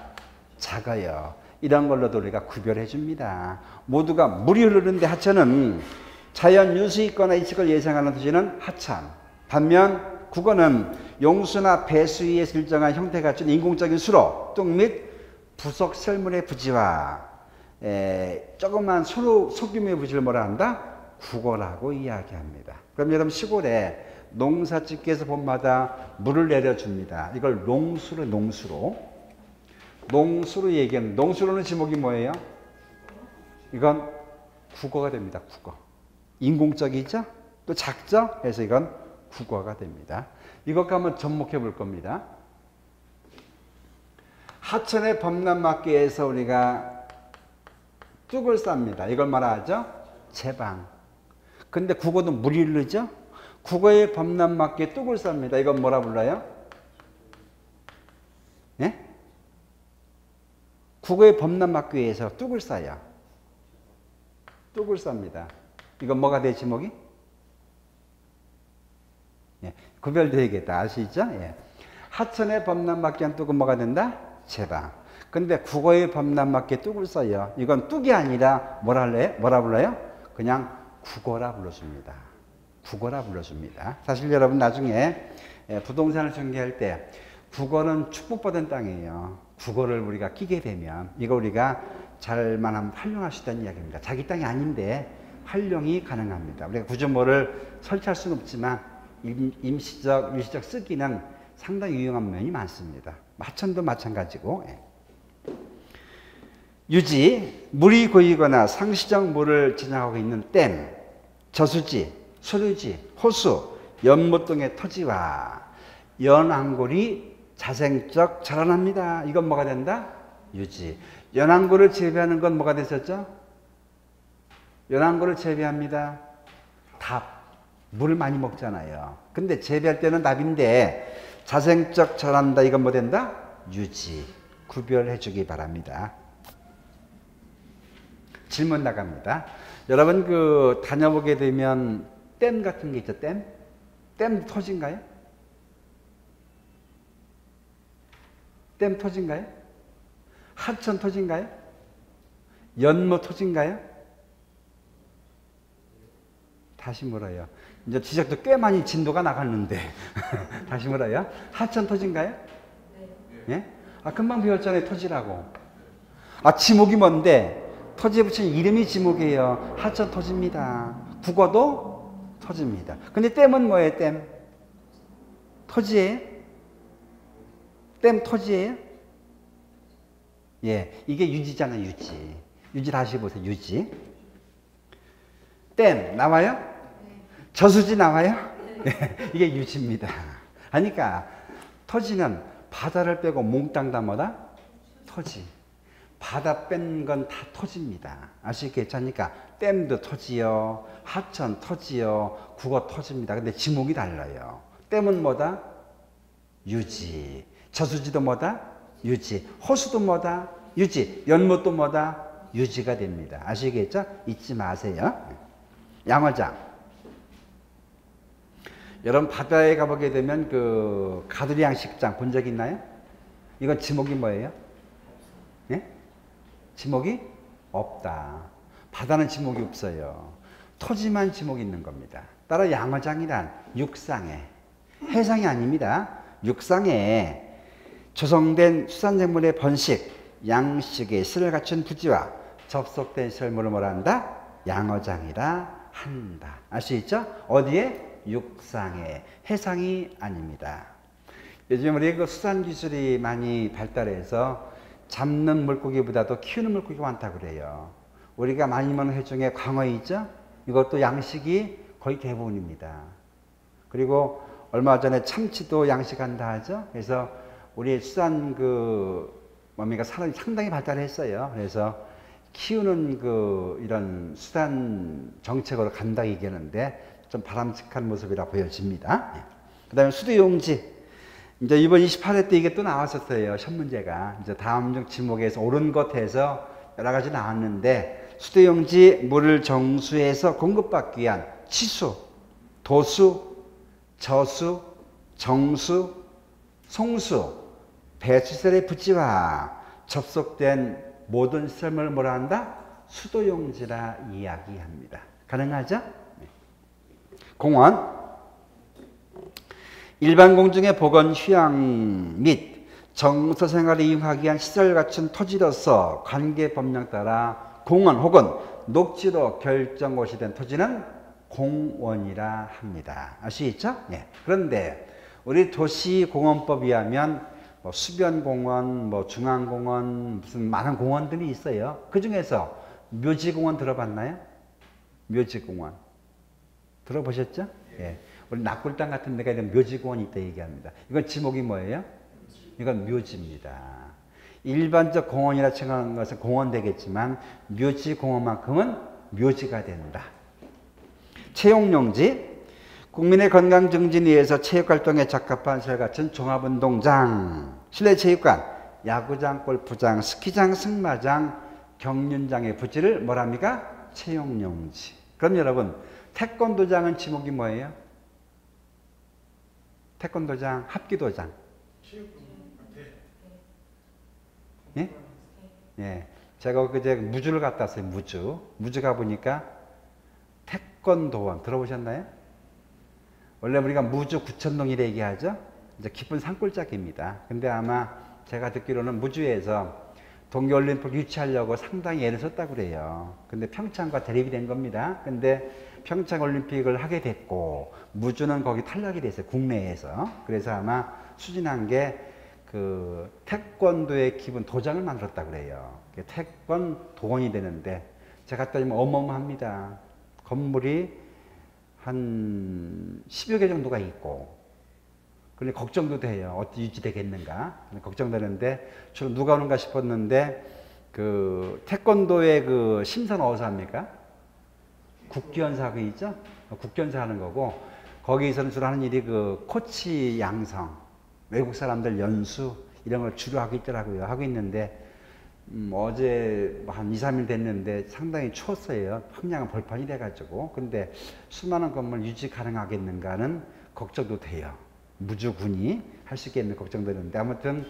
작아요. 이런 걸로도 우리가 구별해 줍니다. 모두가 물이 흐르는데 하천은 자연유수 있거나 이식을 예상하는 토지는 하천. 반면 국어는 용수나 배수 위에서 일정한 형태 갖춘 인공적인 수로 뚝 및 부속 셀물의 부지와 조그만 소규모의 부지를 뭐라 한다? 국어라고 이야기합니다. 그럼 여러분 시골에 농사 짓기 위해서 봄마다 물을 내려줍니다. 이걸 농수로 얘기하는, 농수로는 지목이 뭐예요? 이건 국어가 됩니다. 국어. 인공적이죠? 또 작죠? 그래서 이건 국어가 됩니다. 이것과 한번 접목해 볼 겁니다. 하천의 범람막기에서 우리가 뚝을 쌉니다. 이걸 말하죠? 제방. 근데 국어도 물이 흐르죠? 국어의 범람막기에 뚝을 쌉니다. 이건 뭐라 불러요? 예? 국어의 범람막기에서 뚝을 싸요. 뚝을 쌉니다. 이건 뭐가 돼, 지목이? 예, 구별되겠다. 아시죠? 예. 하천의 범람막기한 뚝은 뭐가 된다? 제방. 근데 국어의 범람막기에 뚝을 써요. 이건 뚝이 아니라 뭐라 불러요? 그냥 국어라 불러줍니다. 국어라 불러줍니다. 사실 여러분 나중에 부동산을 중개할 때 국어는 축복받은 땅이에요. 국어를 우리가 끼게 되면 이거 우리가 잘만 하면 활용할 수 있다는 이야기입니다. 자기 땅이 아닌데 활용이 가능합니다. 우리가 구조물을 설치할 수는 없지만 임시적, 일시적 쓰기는 상당히 유용한 면이 많습니다. 하천도 마찬가지고. 유지, 물이 고이거나 상시적 물을 저장하고 있는 댐, 저수지, 소류지, 호수, 연못 등의 토지와 연안골이 자생적 자라납니다. 이건 뭐가 된다? 유지. 연안골을 재배하는 건 뭐가 됐었죠? 연안골을 재배합니다. 답. 물을 많이 먹잖아요. 근데 재배할 때는 답인데 자생적 자란다. 이건 뭐 된다? 유지. 구별해 주기 바랍니다. 질문 나갑니다. 여러분 다녀보게 되면 댐 같은 게 있죠. 댐? 댐 토지인가요? 댐 토지인가요? 하천 토지인가요? 연못 토지인가요? 다시 물어요. 이제 지적도 꽤 많이 진도가 나갔는데 다시 물어요. 하천 토지인가요? 네. 예? 아, 금방 배웠잖아요. 토지라고. 아, 지목이 뭔데? 토지에 붙인 이름이 지목이에요. 하천 토지입니다. 국어도 토지입니다. 근데 댐은 뭐예요? 댐? 토지예요? 댐 토지예요? 예, 이게 유지잖아요. 유지. 유지 다시 보세요. 유지. 댐 나와요? 저수지 나와요? 이게 유지입니다. 그러니까 토지는 바다를 빼고 몽땅 다 뭐다? 토지. 바다 뺀 건 다 토지입니다. 아시겠죠? 그러니까 댐도 토지요, 하천 토지요, 국어 토지입니다. 근데 지목이 달라요. 댐은 뭐다? 유지. 저수지도 뭐다? 유지. 호수도 뭐다? 유지. 연못도 뭐다? 유지가 됩니다. 아시겠죠? 잊지 마세요. 양어장. 여러분 바다에 가보게 되면 가두리 양식장 본 적 있나요? 이건 지목이 뭐예요? 네? 지목이 없다. 바다는 지목이 없어요. 토지만 지목이 있는 겁니다. 따라 양어장이란 육상에, 해상이 아닙니다. 육상에 조성된 수산생물의 번식, 양식의 실을 갖춘 부지와 접속된 시설물을 뭐라 한다? 양어장이라 한다. 아시겠죠? 어디에? 육상에, 해상이 아닙니다. 요즘 우리 수산 기술이 많이 발달해서 잡는 물고기보다도 키우는 물고기가 많다고 그래요. 우리가 많이 먹는 회 중에 광어 있죠? 이것도 양식이 거의 대부분입니다. 그리고 얼마 전에 참치도 양식한다 하죠? 그래서 우리 수산 뭡니까? 산업이 상당히 발달했어요. 그래서 키우는 이런 수산 정책으로 간다 얘기하는데 좀 바람직한 모습이라 보여집니다. 그 다음에 수도용지. 이제 이번 28회 때 이게 또 나왔었어요. 시험 문제가. 이제 다음 지목에서 옳은 것 해서 여러 가지 나왔는데, 수도용지 물을 정수해서 공급받기 위한 치수, 도수, 저수, 정수, 송수, 배수시설의 부지와 접속된 모든 시설물을 뭐라 한다? 수도용지라 이야기합니다. 가능하죠? 네. 공원, 일반 공중의 보건, 휴양 및 정서 생활을 이용하기 위한 시설 갖춘 토지로서 관계 법령 따라 공원 혹은 녹지로 결정 곳이 된 토지는 공원이라 합니다. 아시겠죠? 네. 그런데 우리 도시공원법에 의하면 뭐 수변공원, 뭐 중앙공원, 무슨 많은 공원들이 있어요. 그 중에서 묘지공원 들어봤나요? 묘지공원 들어보셨죠? 예. 우리 낙골당 같은 데가 이런 묘지공원이 있다 얘기합니다. 이건 지목이 뭐예요? 이건 묘지입니다. 일반적 공원이라 칭하는 것은 공원 되겠지만 묘지공원만큼은 묘지가 된다. 체육용지, 국민의 건강 증진을 위해서 체육활동에 적합한 시설 갖춘 종합운동장, 실내체육관, 야구장, 골프장, 스키장, 승마장, 경륜장의 부지를 뭐랍니까? 체육용지. 그럼 여러분, 태권도장은 지목이 뭐예요? 태권도장, 합기도장. 예? 예. 제가 그제 무주를 갔다 왔어요. 무주 가보니까 태권도원 들어보셨나요? 원래 우리가 무주 구천동이라 얘기하죠. 이제 깊은 산골짜기입니다. 근데 아마 제가 듣기로는 무주에서 동계올림픽 유치하려고 상당히 애를 썼다고 그래요. 근데 평창과 대립이 된 겁니다. 근데 평창올림픽을 하게 됐고 무주는 거기 탈락이 됐어요. 국내에서. 그래서 아마 추진한 게 그 태권도의 기본 도장을 만들었다고 그래요. 태권도원이 되는데 제가 갔다 오면 어마어마합니다. 건물이 한 10여 개 정도가 있고, 그런데 걱정도 돼요. 어떻게 유지되겠는가? 걱정되는데, 주로 누가 오는가 싶었는데, 그, 태권도의 그 심사는 어디서 합니까? 국기연사 그 있죠? 국기연사 하는 거고, 거기서는 주로 하는 일이 그 코치 양성, 외국 사람들 연수, 이런 걸 주로 하고 있더라고요. 하고 있는데, 어제 한 2, 3일 됐는데 상당히 추웠어요. 황량한 벌판이 돼가지고. 근데 수많은 건물 유지 가능하겠는가는 걱정도 돼요. 무주군이 할 수 있겠는 걱정되는데, 아무튼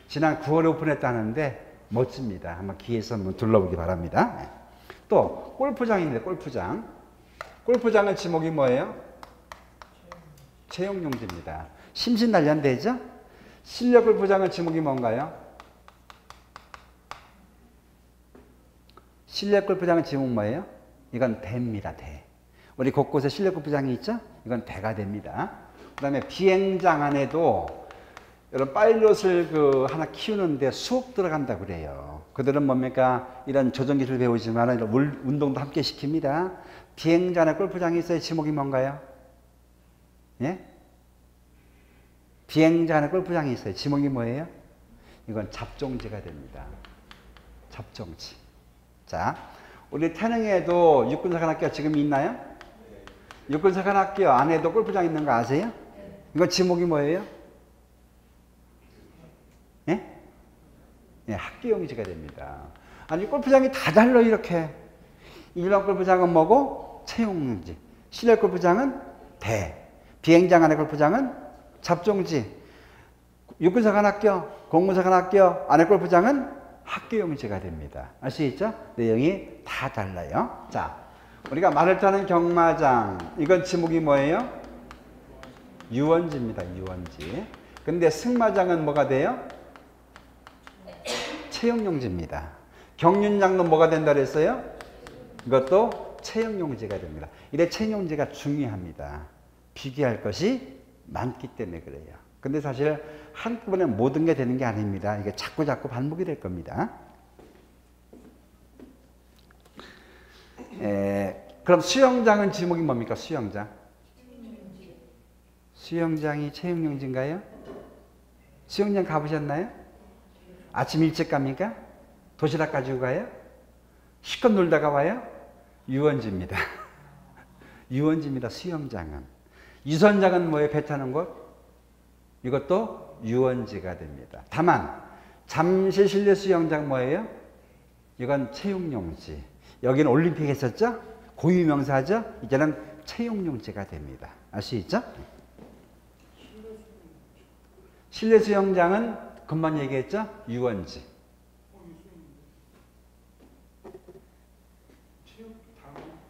지난 9월에 오픈했다는데 멋집니다. 한번 기회에서 한번 둘러보기 바랍니다. 네. 또 골프장인데, 골프장. 골프장은 지목이 뭐예요? 체육용지입니다. 심신단련대죠? 실내 골프장은 지목이 뭔가요? 실내 골프장은 지목 뭐예요? 이건 대입니다, 대. 우리 곳곳에 실내 골프장이 있죠? 이건 대가 됩니다. 그 다음에 비행장 안에도 이런 파일럿을 그 하나 키우는데 수업 들어간다고 그래요. 그들은 뭡니까? 이런 조정기술 배우지만 이런 운동도 함께 시킵니다. 비행장 안에 골프장이 있어요. 지목이 뭔가요? 예? 비행장 안에 골프장이 있어요. 지목이 뭐예요? 이건 잡종지가 됩니다. 잡종지. 자, 우리 태릉에도 육군사관학교가 지금 있나요? 육군사관학교 안에도 골프장 있는 거 아세요? 이거 지목이 뭐예요? 예? 예, 학교용지가 됩니다. 아니, 골프장이 다 달라, 이렇게. 일반 골프장은 뭐고? 체육용지. 실내 골프장은 대. 비행장 안에 골프장은 잡종지. 육군사관학교, 공군사관학교 안에 골프장은 학교용지가 됩니다. 아시겠죠? 내용이 다 달라요. 자, 우리가 말을 타는 경마장, 이건 지목이 뭐예요? 유원지입니다. 유원지. 근데 승마장은 뭐가 돼요? 체육용지입니다. 경륜장도 뭐가 된다 그랬어요? 이것도 체육용지가 됩니다. 이래 체육용지가 중요합니다. 비교할 것이 많기 때문에 그래요. 근데 사실 한꺼번에 모든 게 되는 게 아닙니다. 이게 자꾸 반복이 될 겁니다. 그럼 수영장은 지목이 뭡니까? 수영장. 수영장이 체육용지인가요? 수영장 가보셨나요? 아침 일찍 갑니까? 도시락 가지고 가요? 실컷 놀다가 와요? 유원지입니다. 유원지입니다. 수영장은. 유선장은 뭐예요? 배 타는 곳? 이것도 유원지가 됩니다. 다만 잠실 실내 수영장 뭐예요? 이건 채용용지. 여기는 올림픽 했었죠? 고유명사죠? 이제는 채용용지가 됩니다. 아시죠? 실내 수영장은 금방 얘기했죠? 유원지.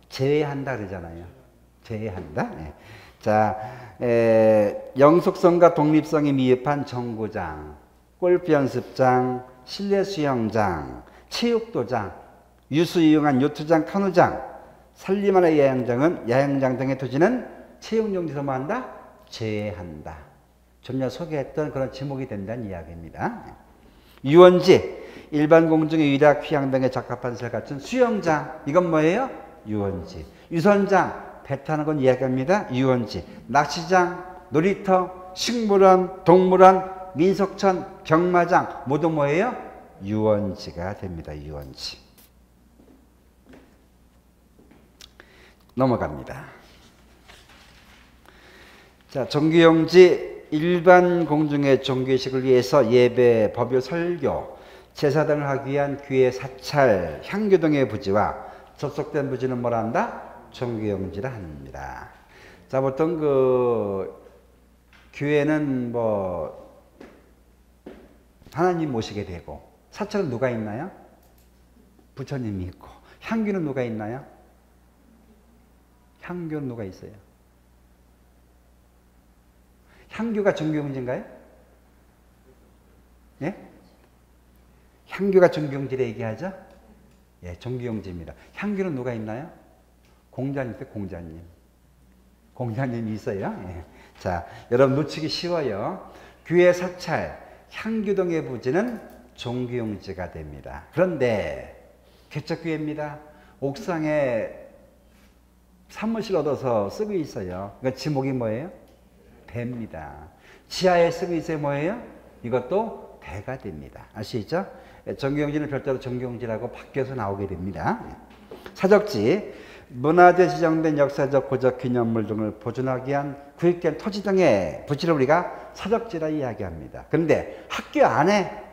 제외한다 그러잖아요. 제외한다. 네. 자, 영속성과 독립성이 미흡한 정구장, 골프 연습장, 실내 수영장, 체육도장, 유수 이용한 요트장, 카누장, 산림하는 야영장 등의 토지는 채용용지에서 뭐한다? 제외한다. 좀 전에 소개했던 그런 지목이 된다는 이야기입니다. 유원지, 일반 공중의 위락, 휴양 등에 적합한 시설 갖춘 수영장, 이건 뭐예요? 유원지. 유선장, 배 타는 건 이야기합니다. 유원지. 낚시장, 놀이터, 식물원, 동물원, 민속촌, 경마장 모두 뭐예요? 유원지가 됩니다. 유원지. 넘어갑니다. 자, 정규용지, 일반 공중의 종교의식을 위해서 예배, 법요, 설교, 제사 등을 하기 위한 교회 사찰, 향교 등의 부지와 접속된 부지는 뭐라 한다? 정규용지라 합니다. 자, 보통 교회는 하나님 모시게 되고, 사찰은 누가 있나요? 부처님이 있고, 향교는 누가 있나요? 향교는 누가 있어요? 향교가 정규용지인가요? 예? 향교가 정규용지를 얘기하죠? 예, 정규용지입니다. 향교는 누가 있나요? 공자님 때 공자님. 공자님이 있어요. 예. 자, 여러분 놓치기 쉬워요. 교회 사찰, 향교 등의 부지는 정규용지가 됩니다. 그런데 개척교회입니다. 옥상에 사무실 얻어서 쓰고 있어요. 그러니까 지목이 뭐예요? 배입니다. 지하에 쓰고 있어요. 뭐예요? 이것도 배가 됩니다. 아시죠? 정규용지는 별도로 정규용지라고 바뀌어서 나오게 됩니다. 사적지, 문화재 지정된 역사적 고적 기념물 등을 보존하기 위한 구획된 토지 등의 부지를 우리가 사적지라 이야기합니다. 그런데 학교 안에,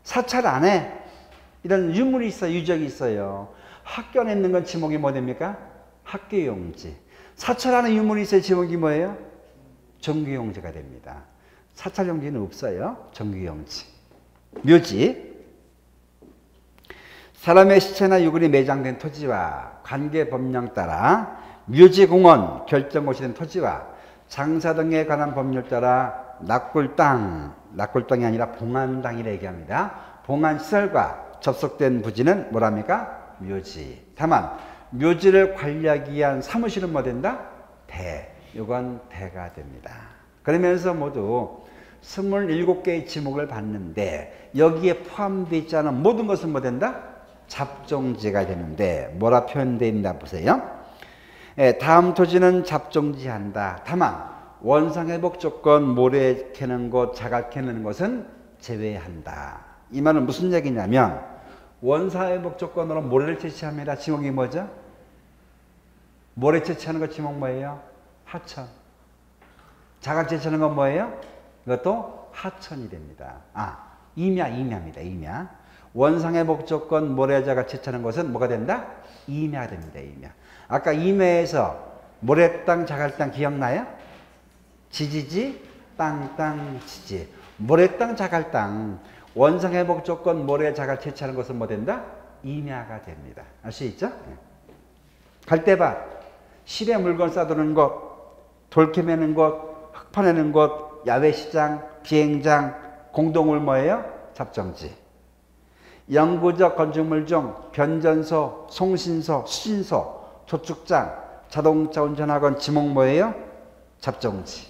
사찰 안에 이런 유물이 있어요. 유적이 있어요. 학교 안에 있는 건 지목이 뭐 됩니까? 학교용지. 사찰 안에 유물이 있어요. 지목이 뭐예요? 정규용지가 됩니다. 사찰용지는 없어요. 정규용지. 묘지, 사람의 시체나 유골이 매장된 토지와 관계 법령 따라 묘지공원 결정고시 된 토지와 장사 등에 관한 법률 따라 낙골땅이 아니라 봉안땅이라 얘기합니다. 봉안시설과 접속된 부지는 뭐랍니까? 묘지. 다만 묘지를 관리하기 위한 사무실은 뭐 된다? 배. 이건 배가 됩니다. 그러면서 모두 27개의 지목을 받는데 여기에 포함되어 있지 않은 모든 것은 뭐 된다? 잡종지가 되는데 뭐라 표현되어 있나 보세요. 다음 토지는 잡종지한다. 다만 원상회복 조건, 모래 캐는 곳, 자갈 캐는 것은 제외한다. 이 말은 무슨 얘기냐면 원상회복 조건으로 모래를 채취합니다. 지목이 뭐죠? 모래 채취하는 거 지목 뭐예요? 하천. 자갈 채취하는 건 뭐예요? 이것도 하천이 됩니다. 임야입니다. 임야. 원상회복 조건 모래자가 채취하는 것은 뭐가 된다? 임야가 됩니다. 임야. 아까 임야에서 모래땅, 자갈땅 기억나요? 지지지, 땅땅, 지지. 모래땅, 자갈땅. 원상회복 조건 모래자갈 채취하는 것은 뭐 된다? 임야가 됩니다. 알 수 있죠? 갈대밭, 실에 물건 싸두는 곳, 돌캐 매는 곳, 흙 파내는 곳, 야외시장, 비행장, 공동을 뭐예요? 잡정지. 영구적 건축물 중 변전소, 송신소, 수신소, 조축장, 자동차 운전학원 지목 뭐예요? 잡정지.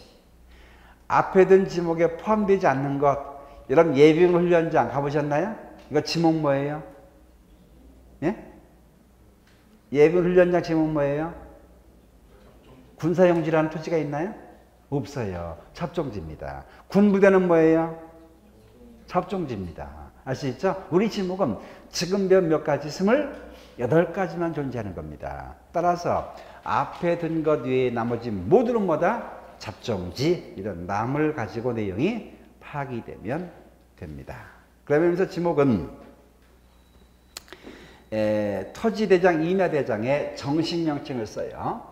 앞에 든 지목에 포함되지 않는 것, 여러분 예비훈련장 가보셨나요? 이거 지목 뭐예요? 예? 예비훈련장 지목 뭐예요? 군사용지라는 토지가 있나요? 없어요. 잡종지입니다. 군부대는 뭐예요? 잡종지입니다. 알 수 있죠? 우리 지목은 지금 배운 몇 가지 28가지만 존재하는 겁니다. 따라서 앞에 든 것 외에 나머지 모두는 뭐다? 잡종지 이런 남을 가지고 내용이 파악이 되면 됩니다. 그러면서 지목은 토지대장, 임야대장의 정식 명칭을 써요.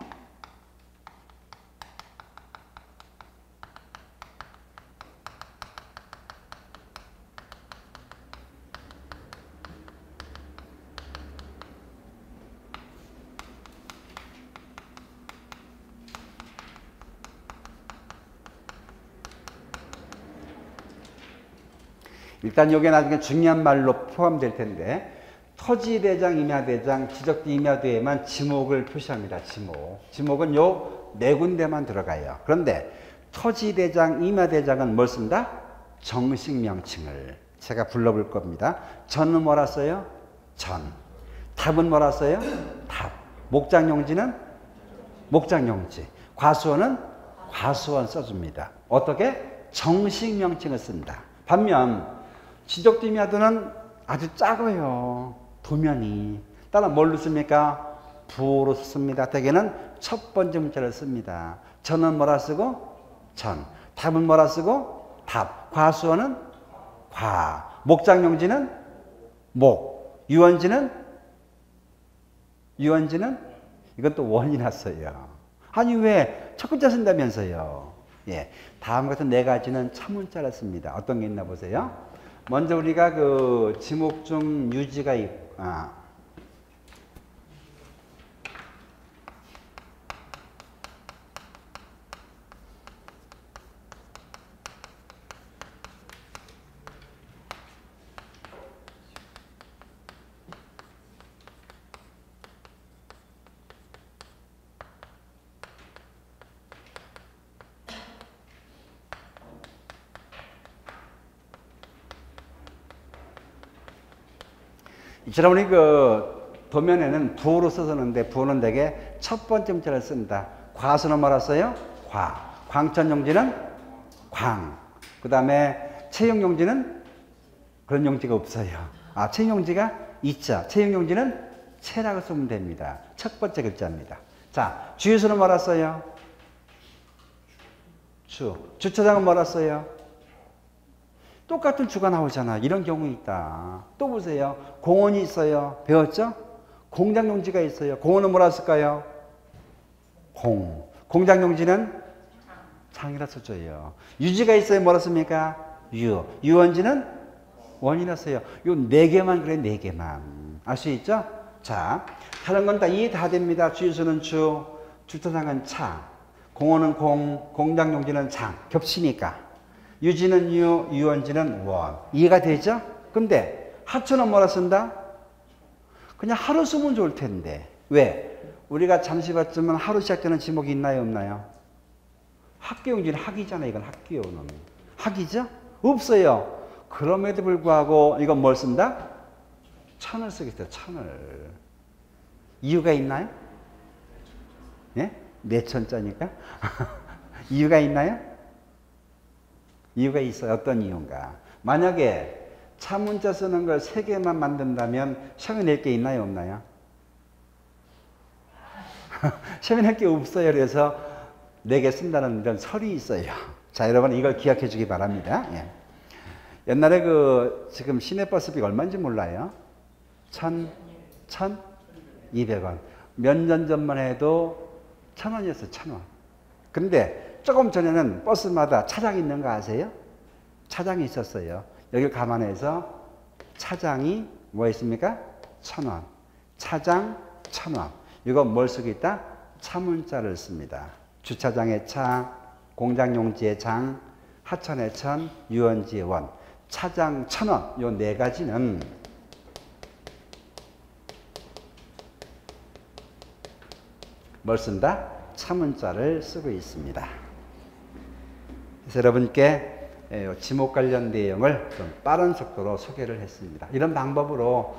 일단 여기에 나중에 중요한 말로 포함될 텐데 토지대장, 임야대장, 지적지 임야대에만 지목을 표시합니다. 지목은 요 네 군데만 들어가요. 그런데 토지대장, 임야대장은 뭘 씁니다? 정식 명칭을 제가 불러볼 겁니다. 전은 뭐라 써요? 전. 답은 뭐라 써요? 답. 목장용지는 목장용지. 과수원은 과수원 써줍니다. 어떻게? 정식 명칭을 쓴다. 반면 지적지 임야도는 아주 작아요. 도면이. 따라 뭘로 씁니까? 부호로 씁니다. 대개는 첫 번째 문자를 씁니다. 전은 뭐라 쓰고? 전. 답은 뭐라 쓰고? 답. 과수원은 과. 목장용지는 목. 유원지는 이것도 원이나 써요. 아니 왜 첫 글자 쓴다면서요. 예. 다음 같은 네 가지는 차문자를 씁니다. 어떤 게 있나 보세요. 먼저 우리가 그 지목 중 유지가 있고, 이처럼 우리 그 도면에는 부호로 써서는데 부호는 대개 첫 번째 문자를 쓴다. 과수는 뭐라 써요? 과. 광천용지는 광. 그 다음에 채용용지는 그런 용지가 없어요. 채용용지가 있죠. 채용용지는 채라고 쓰면 됩니다. 첫 번째 글자입니다. 자, 주유소는 뭐라 써요? 주. 주차장은 뭐라 써요? 똑같은 주가 나오잖아. 이런 경우 있다. 또 보세요. 공원이 있어요. 배웠죠? 공장용지가 있어요. 공원은 뭐라 쓸까요? 공. 공장용지는 장이라 써줘요. 유지가 있어요. 뭐라 씁니까? 유. 유원지는 원이라 써요. 요 네 개만 그래. 네 개만. 알 수 있죠? 자, 다른 건 다 이해 다 됩니다. 주유소는 주, 주차장은 차, 공원은 공, 공장용지는 장. 겹치니까. 유지는 유, 유원지는 원. 이해가 되죠? 근데 하초는 뭐라 쓴다? 그냥 하루 쓰면 좋을 텐데. 왜? 우리가 잠시 봤지만 하루 시작되는 지목이 있나요? 없나요? 학교용지는 학이잖아요. 이건 학교는. 학이죠? 없어요. 그럼에도 불구하고 이건 뭘 쓴다? 천을 쓰겠어요. 천을. 이유가 있나요? 예? 내천자니까? 이유가 있나요? 이유가 있어요. 어떤 이유인가? 만약에 차문자 쓰는 걸 3개만 만든다면 시험에 낼 게 있나요? 없나요? 시험에 낼 게 없어요. 그래서 4개 쓴다는 건 설이 있어요. 자, 여러분 이걸 기억해 주기 바랍니다. 예. 옛날에 지금 시내버스비가 얼마인지 몰라요? 1,200원. 몇 년 전만 해도 1,000원이었어요. 1,000원. 근데 조금 전에는 버스마다 차장이 있는 거 아세요? 차장이 있었어요. 여기 감안해서 차장이 뭐 있습니까? 1,000원. 차장 1,000원. 이거 뭘 쓰고 있다? 차문자를 씁니다. 주차장의 차, 공장용지의 장, 하천의 천, 유원지의 원. 차장 1,000원. 요 네 가지는 뭘 쓴다? 차문자를 쓰고 있습니다. 그래서 여러분께 지목 관련 내용을 좀 빠른 속도로 소개를 했습니다. 이런 방법으로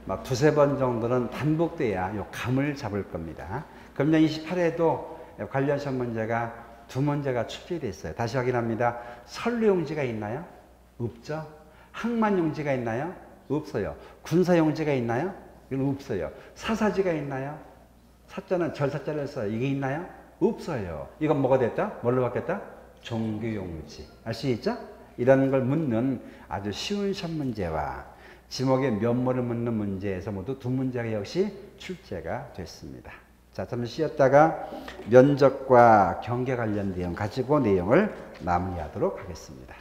막 2-3번 정도는 반복돼야 요 감을 잡을 겁니다. 금년 28회에도 관련 시험 문제가 2문제가 출제되어 있어요. 다시 확인합니다. 선류용지가 있나요? 없죠. 항만용지가 있나요? 없어요. 군사용지가 있나요? 이건 없어요. 사사지가 있나요? 사자는 절사자를 써요. 이게 있나요? 없어요. 이건 뭐가 됐다? 뭘로 바뀌었다? 종교용지. 알 수 있죠? 이런 걸 묻는 아주 쉬운 시험 문제와 지목의 면모를 묻는 문제에서 모두 두 문제가 역시 출제가 됐습니다. 자, 잠시 쉬었다가 면접과 경계 관련 내용 가지고 내용을 마무리하도록 하겠습니다.